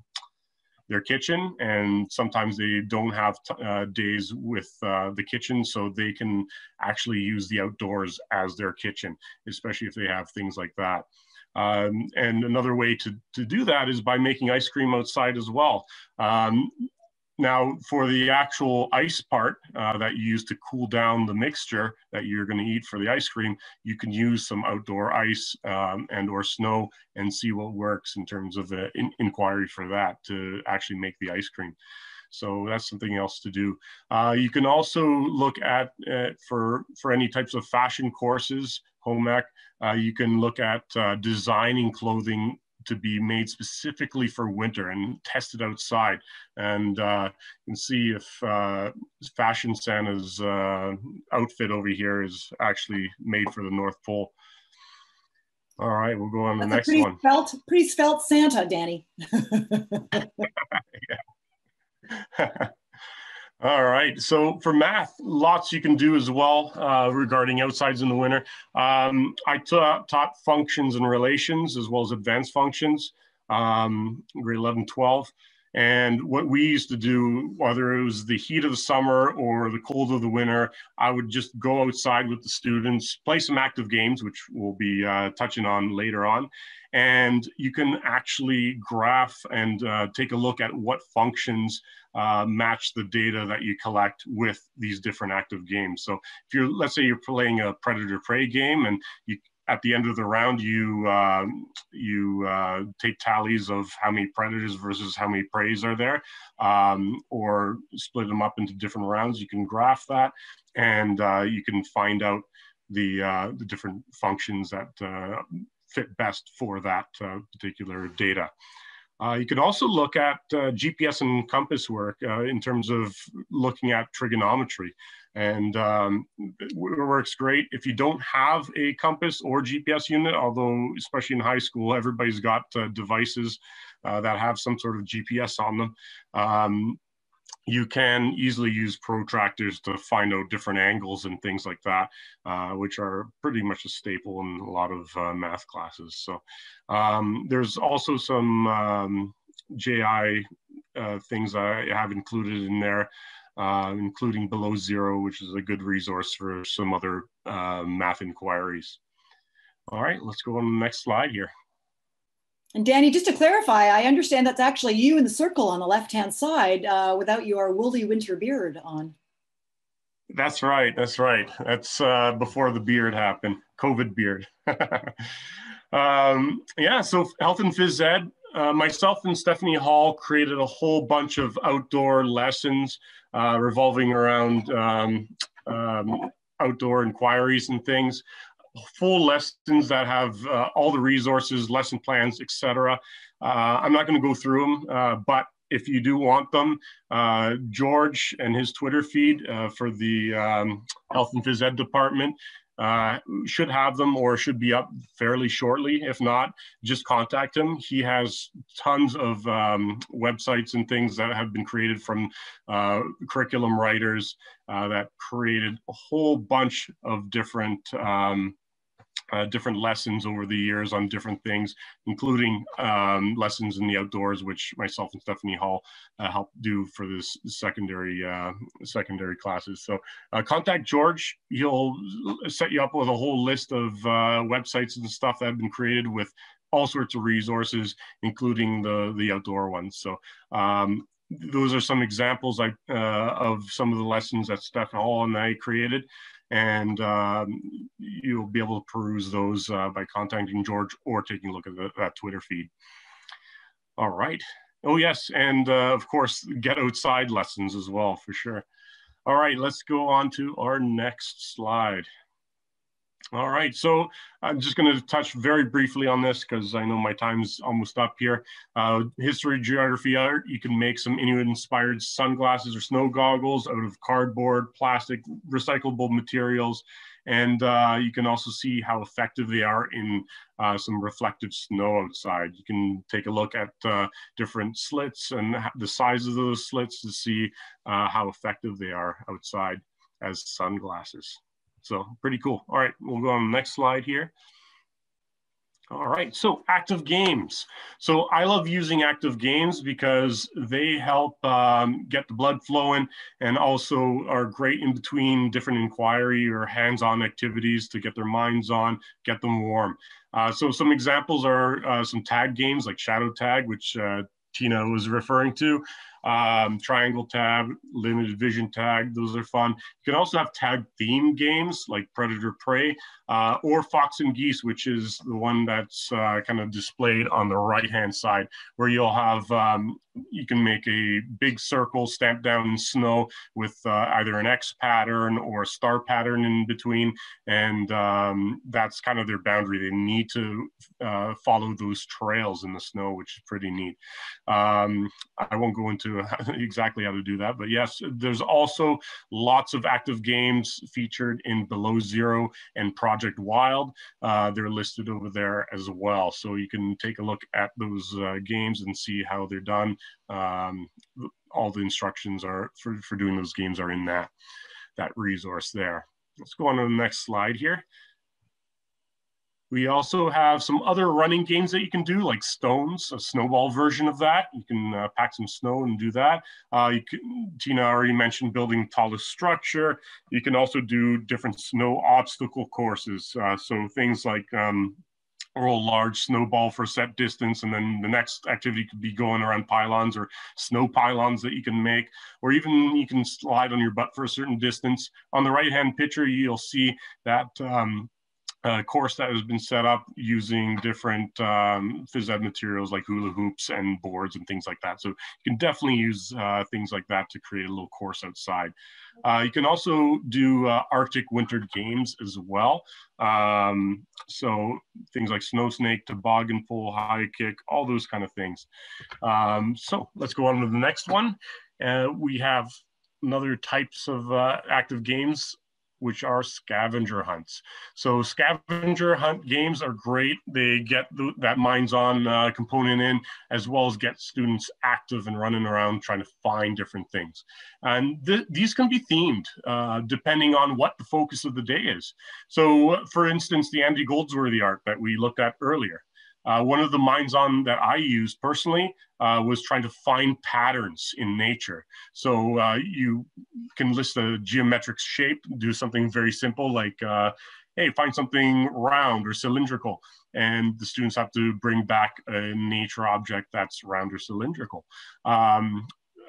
their kitchen, and sometimes they don't have days with the kitchen, so they can actually use the outdoors as their kitchen, especially if they have things like that. And another way to do that is by making ice cream outside as well. Now, for the actual ice part that you use to cool down the mixture that you're going to eat for the ice cream, you can use some outdoor ice and or snow and see what works in terms of the inquiry for that to actually make the ice cream. So that's something else to do. You can also look at, for any types of fashion courses, home ec, you can look at designing clothing to be made specifically for winter and test it outside. And you can see if Fashion Santa's outfit over here is actually made for the North Pole. All right, we'll go on to the next one. Pretty svelte Santa, Danny. All right, so for math, lots you can do as well regarding outsides in the winter. I taught functions and relations as well as advanced functions, grade 11, 12. And what we used to do, whether it was the heat of the summer or the cold of the winter, I would just go outside with the students, play some active games, which we'll be touching on later on. And you can actually graph and take a look at what functions match the data that you collect with these different active games. So if you're, let's say you're playing a predator-prey game, and you, at the end of the round, you take tallies of how many predators versus how many preys are there, or split them up into different rounds. You can graph that, and you can find out the different functions that fit best for that particular data. You could also look at GPS and compass work in terms of looking at trigonometry. And it works great if you don't have a compass or GPS unit, although especially in high school, everybody's got devices that have some sort of GPS on them. You can easily use protractors to find out different angles and things like that, which are pretty much a staple in a lot of math classes. So there's also some JI things I have included in there, including Below Zero, which is a good resource for some other math inquiries. All right, let's go on to the next slide here. And Danny, just to clarify, I understand that's actually you in the circle on the left-hand side without your woolly winter beard on. That's right, that's right. That's before the beard happened, COVID beard. Yeah, so Health and Phys Ed, myself and Stephanie Hall created a whole bunch of outdoor lessons revolving around outdoor inquiries and things. Full lessons that have all the resources, lesson plans, etc. I'm not going to go through them, but if you do want them, George and his Twitter feed for the Health and Phys Ed department should have them, or should be up fairly shortly. If not, just contact him. He has tons of websites and things that have been created from curriculum writers that created a whole bunch of different lessons over the years on different things, including lessons in the outdoors, which myself and Stephanie Hall helped do for this secondary classes. So contact George. He'll set you up with a whole list of websites and stuff that have been created with all sorts of resources, including the outdoor ones. So those are some examples of some of the lessons that Stephanie Hall and I created. And you'll be able to peruse those by contacting George or taking a look at that Twitter feed. All right. Oh, yes. And of course, get outside lessons as well, for sure. All right, let's go on to our next slide. All right, so I'm just going to touch very briefly on this because I know my time's almost up here. History, geography, art. You can make some Inuit-inspired sunglasses or snow goggles out of cardboard, plastic, recyclable materials. And you can also see how effective they are in some reflective snow outside. You can take a look at different slits and the size of those slits to see how effective they are outside as sunglasses. So pretty cool. All right, we'll go on the next slide here. All right, so active games. So I love using active games because they help get the blood flowing and also are great in between different inquiry or hands-on activities to get their minds on, get them warm. So some examples are some tag games like Shadow Tag, which Tina was referring to. Triangle Tag, Limited Vision Tag, those are fun. You can also have tag theme games like Predator Prey, or Fox and Geese, which is the one that's kind of displayed on the right-hand side, where you'll have, you can make a big circle stamped down in snow with either an X pattern or a star pattern in between, and that's kind of their boundary. They need to follow those trails in the snow, which is pretty neat. I won't go into exactly how to do that, but yes, there's also lots of active games featured in Below Zero and Project Wild. They're listed over there as well, so you can take a look at those games and see how they're done. All the instructions are for doing those games are in that resource there. Let's go on to the next slide here. We also have some other running games that you can do, like Stones, a snowball version of that. You can pack some snow and do that. Tina already mentioned building tallest structure. You can also do different snow obstacle courses. So things like roll a large snowball for a set distance, and then the next activity could be going around pylons or snow pylons that you can make, or even you can slide on your butt for a certain distance. On the right-hand picture, you'll see that course that has been set up using different phys ed materials like hula hoops and boards and things like that. So you can definitely use things like that to create a little course outside. You can also do Arctic winter games as well. So things like snow snake, toboggan pole, high kick, all those kind of things. So let's go on to the next one. We have another types of active games, which are scavenger hunts. So scavenger hunt games are great. They get that minds-on component in, as well as get students active and running around trying to find different things. And these can be themed depending on what the focus of the day is. So for instance, the Andy Goldsworthy art that we looked at earlier. One of the minds-on that I used personally was trying to find patterns in nature. So you can list a geometric shape, do something very simple like, hey, find something round or cylindrical. And the students have to bring back a nature object that's round or cylindrical.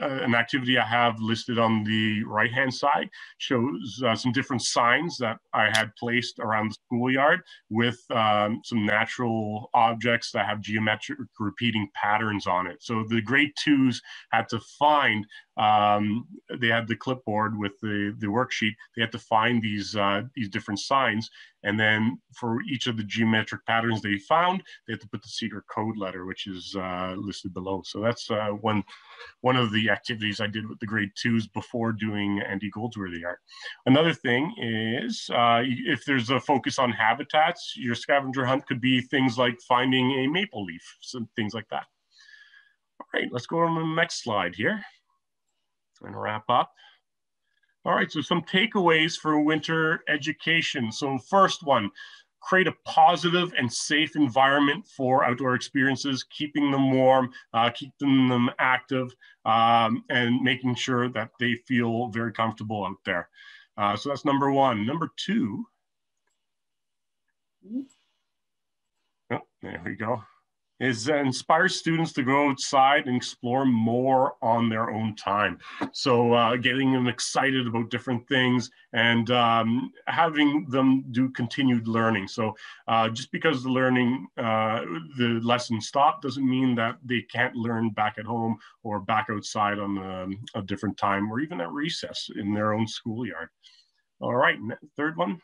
An activity I have listed on the right-hand side shows some different signs that I had placed around the schoolyard with some natural objects that have geometric repeating patterns on it. So the grade 2s had to find, they had the clipboard with the worksheet, they had to find these different signs. And then for each of the geometric patterns they found, they had to put the secret code letter, which is listed below. So that's one of the activities I did with the grade 2s before doing Andy Goldsworthy art. Another thing is, if there's a focus on habitats, your scavenger hunt could be things like finding a maple leaf, some things like that. All right, let's go on to the next slide here and wrap up. All right, so some takeaways for winter education. So first one, create a positive and safe environment for outdoor experiences, keeping them warm, keeping them active, and making sure that they feel very comfortable out there. So that's number one. Number two, oh, there we go, is inspire students to go outside and explore more on their own time. So getting them excited about different things and having them do continued learning. So just because the learning, the lesson stopped doesn't mean that they can't learn back at home or back outside on a different time or even at recess in their own schoolyard. All right, third one.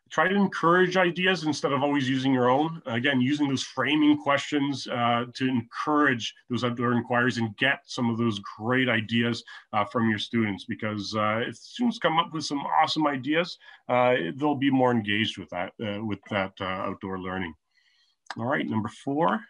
Try to encourage ideas instead of always using your own. Again, using those framing questions to encourage those outdoor inquiries and get some of those great ideas from your students, because if students come up with some awesome ideas, they'll be more engaged with that outdoor learning. All right, number 4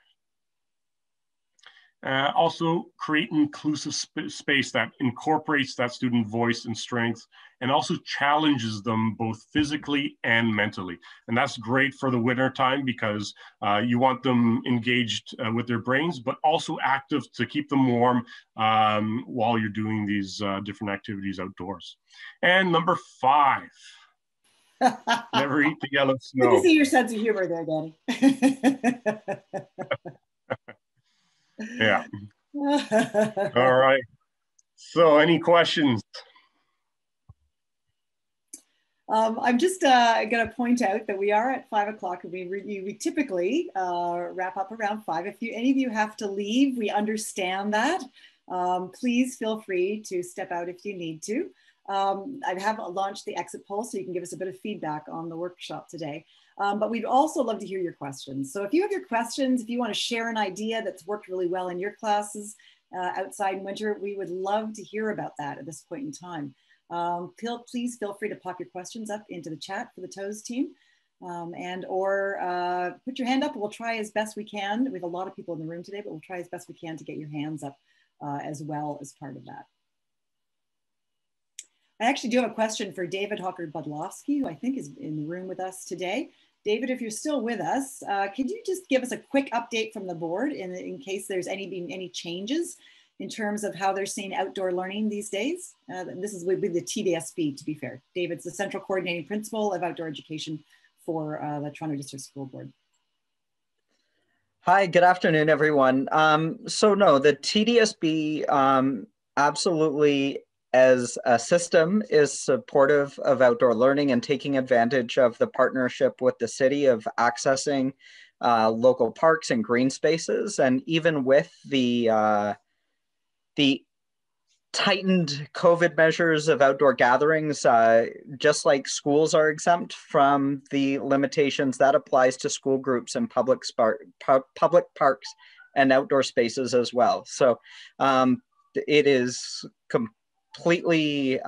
Also create an inclusive space that incorporates that student voice and strength, and also challenges them both physically and mentally. And that's great for the winter time because you want them engaged with their brains, but also active to keep them warm while you're doing these different activities outdoors. And number 5, never eat the yellow snow. Good to see your sense of humor there, Danny. Yeah. All right. So any questions? I'm just going to point out that we are at 5 o'clock. We typically wrap up around 5. If any of you have to leave, we understand that. Please feel free to step out if you need to. I have launched the exit poll so you can give us a bit of feedback on the workshop today. But we'd also love to hear your questions. So if you have your questions, if you want to share an idea that's worked really well in your classes outside in winter, we would love to hear about that at this point in time. Please feel free to pop your questions up into the chat for the TOES team or put your hand up. We'll try as best we can. We have a lot of people in the room today, but we'll try as best we can to get your hands up as well as part of that. I actually do have a question for David Hawker-Budlowski, who I think is in the room with us today. David, if you're still with us, could you just give us a quick update from the board in case there's any changes in terms of how they're seeing outdoor learning these days? This is with the TDSB, to be fair. David's the Central Coordinating Principal of Outdoor Education for the Toronto District School Board. Hi, good afternoon, everyone. So no, the TDSB absolutely as a system is supportive of outdoor learning and taking advantage of the partnership with the city of accessing local parks and green spaces. And even with the tightened COVID measures of outdoor gatherings, just like schools are exempt from the limitations, that applies to school groups and public parks and outdoor spaces as well. So it is completely,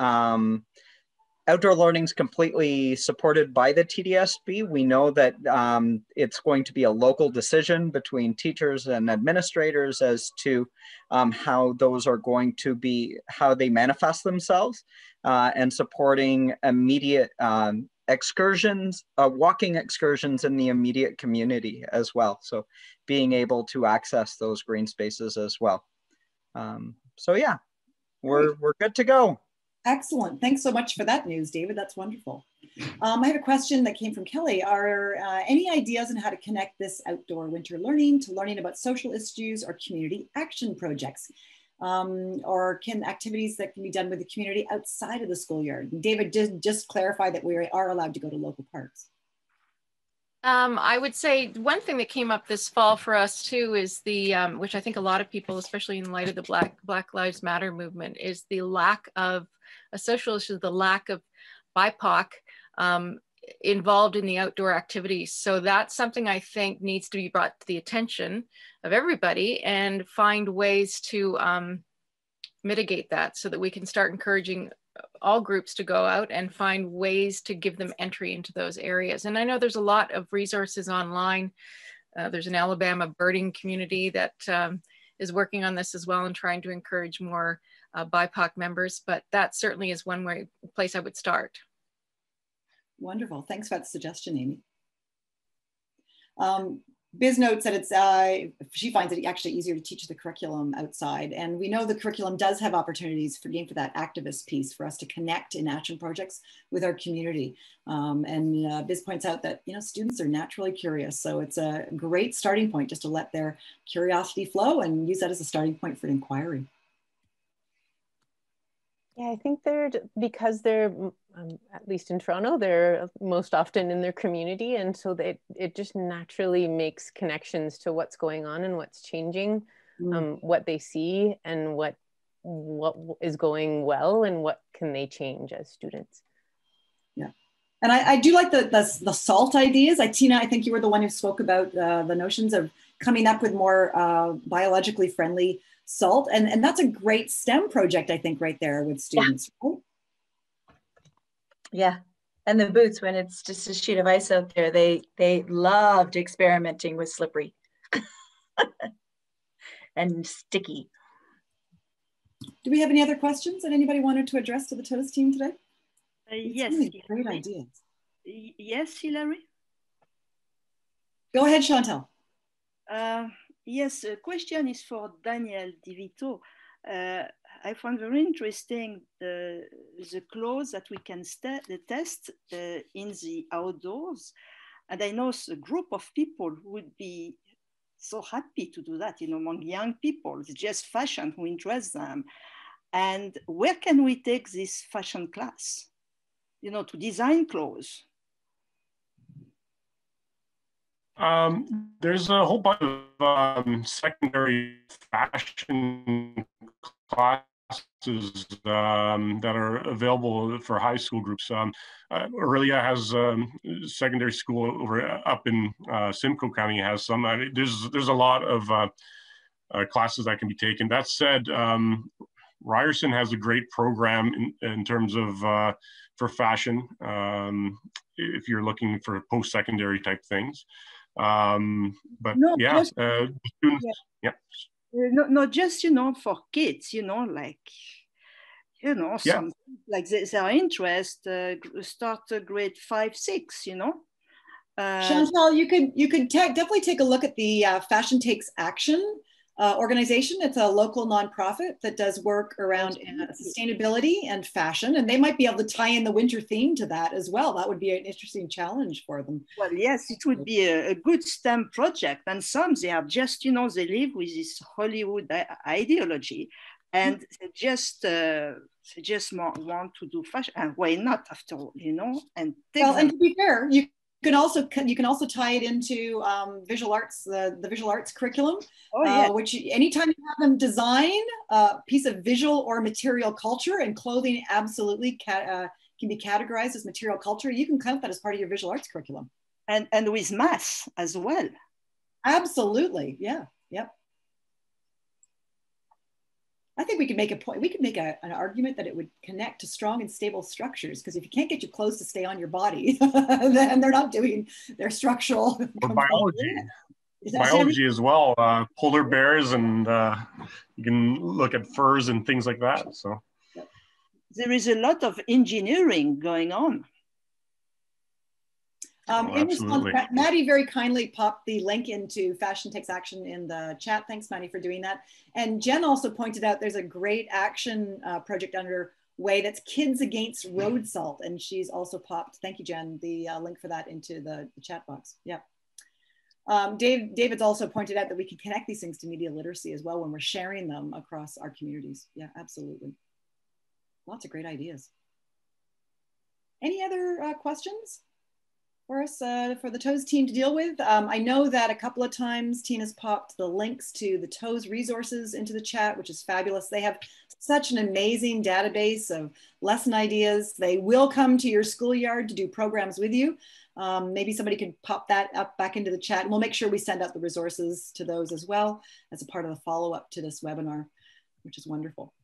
outdoor learning is completely supported by the TDSB. We know that it's going to be a local decision between teachers and administrators as to how those are going to be, how they manifest themselves, and supporting immediate excursions, walking excursions in the immediate community as well. So being able to access those green spaces as well. So yeah, we're good to go. Excellent. Thanks so much for that news, David. That's wonderful. I have a question that came from Kelly. Are any ideas on how to connect this outdoor winter learning to learning about social issues or community action projects? Or can activities that can be done with the community outside of the schoolyard? David, just clarify that we are allowed to go to local parks. I would say one thing that came up this fall for us too is the, which I think a lot of people, especially in light of the Black Lives Matter movement, is the lack of a social issue, the lack of BIPOC involved in the outdoor activities. So that's something I think needs to be brought to the attention of everybody and find ways to mitigate that so that we can start encouraging all groups to go out and find ways to give them entry into those areas. And I know there's a lot of resources online. There's an Alabama birding community that is working on this as well and trying to encourage more BIPOC members, but that certainly is one place I would start. Wonderful. Thanks for that suggestion, Amy. Biz notes that it's, she finds it actually easier to teach the curriculum outside. And we know the curriculum does have opportunities for that activist piece for us to connect in action projects with our community. And Biz points out that, students are naturally curious. So it's a great starting point just to let their curiosity flow and use that as a starting point for inquiry. Yeah, I think because they're, at least in Toronto, they're most often in their community. And so it just naturally makes connections to what's going on and what's changing, what they see and what is going well and what can they change as students. Yeah. And I do like the SALT ideas. Tina, I think you were the one who spoke about the notions of coming up with more biologically friendly salt. And that's a great STEM project, I think, right there with students. Yeah. Right? Yeah. And the boots, when it's just a sheet of ice out there, they loved experimenting with slippery. and sticky. Do we have any other questions that anybody wanted to address to the TOES team today? Yes. Really great ideas. Yes, Hilary? Go ahead, Chantal. Yes, a question is for Daniel DeVito. I found very interesting the clothes that we can test in the outdoors. And I know a group of people who would be so happy to do that, among young people. It's just fashion who interests them. And where can we take this fashion class, to design clothes? There's a whole bunch of secondary fashion classes that are available for high school groups. Aurelia has secondary school up in Simcoe County has some. There's a lot of classes that can be taken. That said, Ryerson has a great program in terms of for fashion if you're looking for post-secondary type things. But no, yeah, just, students, yeah. Not just, for kids, like, some, like their interest start grade 5, 6, Chantal, you could definitely take a look at the Fashion Takes Action organization. It's a local nonprofit that does work around sustainability and fashion, and they might be able to tie in the winter theme to that as well. That would be an interesting challenge for them. Well, yes, it would be a good STEM project. And some, they are just, they live with this Hollywood ideology, and they just want to do fashion. And why not, after all, And and to be fair, you can also tie it into visual arts, the visual arts curriculum, which anytime you have them design a piece of visual or material culture, and clothing absolutely can be categorized as material culture, you can count that as part of your visual arts curriculum. And with math as well. Absolutely, yeah, yep. I think we could make a point. We could make an argument that it would connect to strong and stable structures, because if you can't get your clothes to stay on your body, then they're not doing their structural. Or biology as well. Polar bears, and you can look at furs and things like that. So there is a lot of engineering going on. In response, Maddie very kindly popped the link into Fashion Takes Action in the chat. Thanks, Maddie, for doing that. And Jen also pointed out there's a great action project underway that's Kids Against Road Salt. And she's also popped, thank you, Jen, the link for that into the chat box. Yeah. David's also pointed out that we can connect these things to media literacy as well when we're sharing them across our communities. Yeah, absolutely. Lots of great ideas. Any other questions for us, for the TOES team to deal with? I know that a couple of times Tina's popped the links to the TOES resources into the chat, which is fabulous. They have such an amazing database of lesson ideas. They will come to your schoolyard to do programs with you. Maybe somebody could pop that up back into the chat, and we'll make sure we send out the resources to those as well as a part of the follow-up to this webinar, which is wonderful.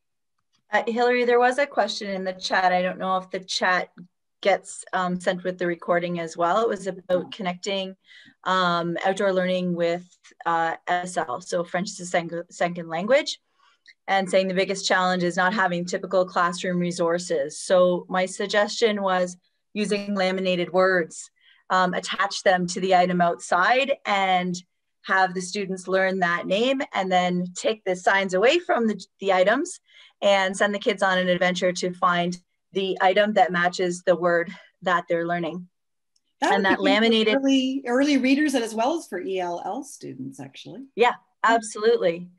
Hilary, there was a question in the chat. I don't know if the chat gets sent with the recording as well. It was about connecting outdoor learning with SL, so French as a second language, and saying the biggest challenge is not having typical classroom resources. So my suggestion was using laminated words, attach them to the item outside and have the students learn that name, and then take the signs away from the items and send the kids on an adventure to find the item that matches the word that they're learning. And that laminated early readers, as well as for ELL students, actually. Yeah, absolutely.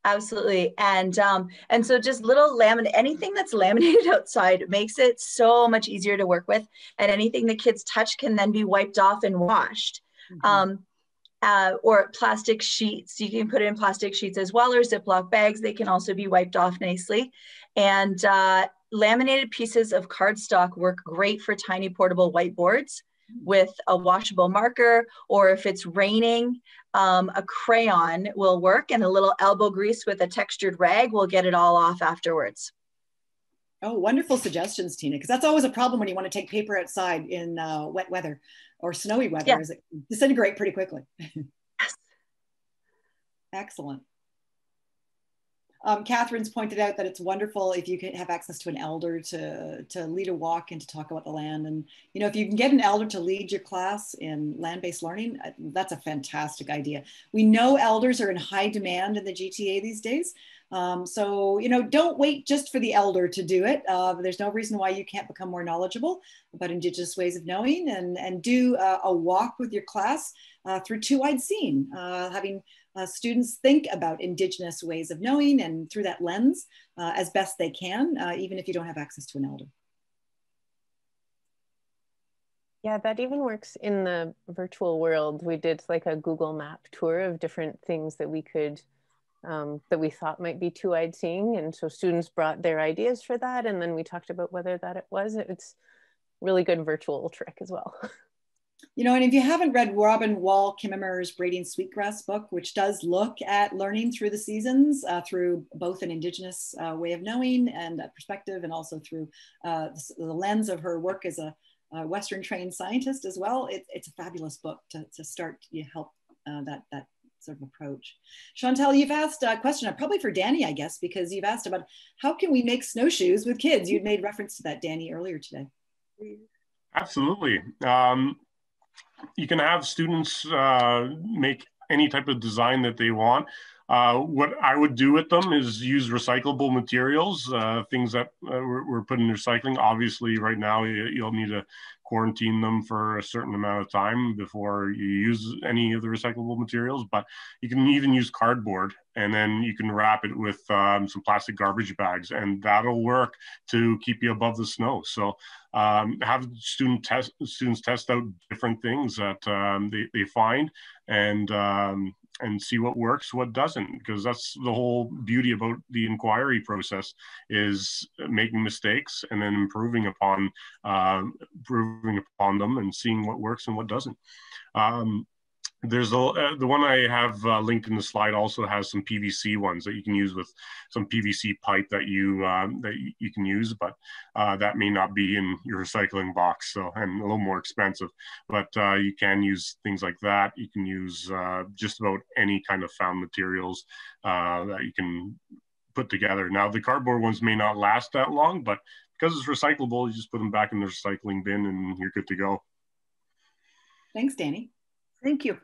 Absolutely. And so just little anything that's laminated outside makes it so much easier to work with. And anything the kids touch can then be wiped off and washed. Or plastic sheets, you can put it in plastic sheets as well, or Ziploc bags. They can also be wiped off nicely. And laminated pieces of cardstock work great for tiny portable whiteboards with a washable marker, or if it's raining, a crayon will work, and a little elbow grease with a textured rag will get it all off afterwards. Oh, wonderful suggestions, Tina, because that's always a problem when you want to take paper outside in wet weather or snowy weather, is it disintegrate pretty quickly. Yes. Excellent. Catherine's pointed out that it's wonderful if you can have access to an elder to lead a walk and to talk about the land. And, you know, if you can get an elder to lead your class in land-based learning, that's a fantastic idea. We know elders are in high demand in the GTA these days. So, you know, don't wait just for the elder to do it. There's no reason why you can't become more knowledgeable about Indigenous ways of knowing, and do a walk with your class through Two-Eyed Seeing, having students think about Indigenous ways of knowing and through that lens as best they can, even if you don't have access to an elder. Yeah, that even works in the virtual world. We did like a Google Map tour of different things that we could, that we thought might be two-eyed seeing. And so students brought their ideas for that. And then we talked about whether that it was. It's really good virtual trick as well. You know, and if you haven't read Robin Wall Kimmerer's Braiding Sweetgrass book, which does look at learning through the seasons, through both an Indigenous way of knowing and a perspective, and also through the lens of her work as a Western trained scientist as well, it's a fabulous book to start to help that sort of approach. Chantal, you've asked a question, probably for Danny, I guess, because you've asked about how can we make snowshoes with kids? You'd made reference to that, Danny, earlier today. Absolutely. You can have students make any type of design that they want. What I would do with them is use recyclable materials, things that we're putting in recycling. Obviously, right now, you'll need to quarantine them for a certain amount of time before you use any of the recyclable materials, but you can even use cardboard, and then you can wrap it with some plastic garbage bags, and that'll work to keep you above the snow. So have students test out different things that they find, and see what works, what doesn't, because that's the whole beauty about the inquiry process, is making mistakes and then improving upon them and seeing what works and what doesn't. There's the one I have linked in the slide also has some PVC ones that you can use with some PVC pipe that you can use, but that may not be in your recycling box, so, and a little more expensive. But you can use things like that. You can use just about any kind of found materials that you can put together. Now the cardboard ones may not last that long, but because it's recyclable, you just put them back in the recycling bin and you're good to go. Thanks, Danny. Thank you.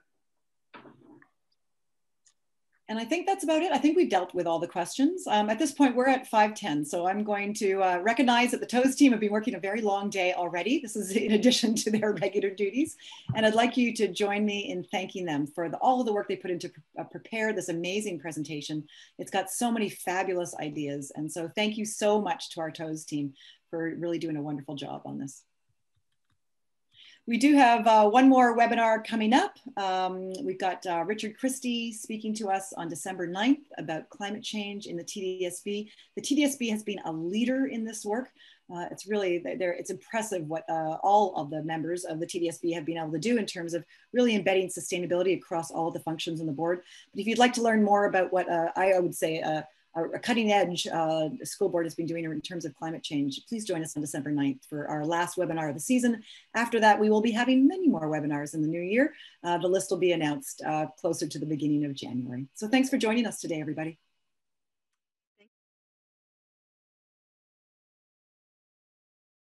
And I think that's about it. I think we've dealt with all the questions. At this point, we're at 5:10. So I'm going to recognize that the TOES team have been working a very long day already. This is in addition to their regular duties. And I'd like you to join me in thanking them for all of the work they put into prepare this amazing presentation. It's got so many fabulous ideas. And so thank you so much to our TOES team for really doing a wonderful job on this. We do have one more webinar coming up. We've got Richard Christie speaking to us on December 9th about climate change in the TDSB. The TDSB has been a leader in this work. It's really, it's impressive what all of the members of the TDSB have been able to do in terms of really embedding sustainability across all of the functions on the board. But if you'd like to learn more about what I would say a cutting edge school board has been doing in terms of climate change, please join us on December 9th for our last webinar of the season. After that, we will be having many more webinars in the new year. The list will be announced closer to the beginning of January. So thanks for joining us today, everybody.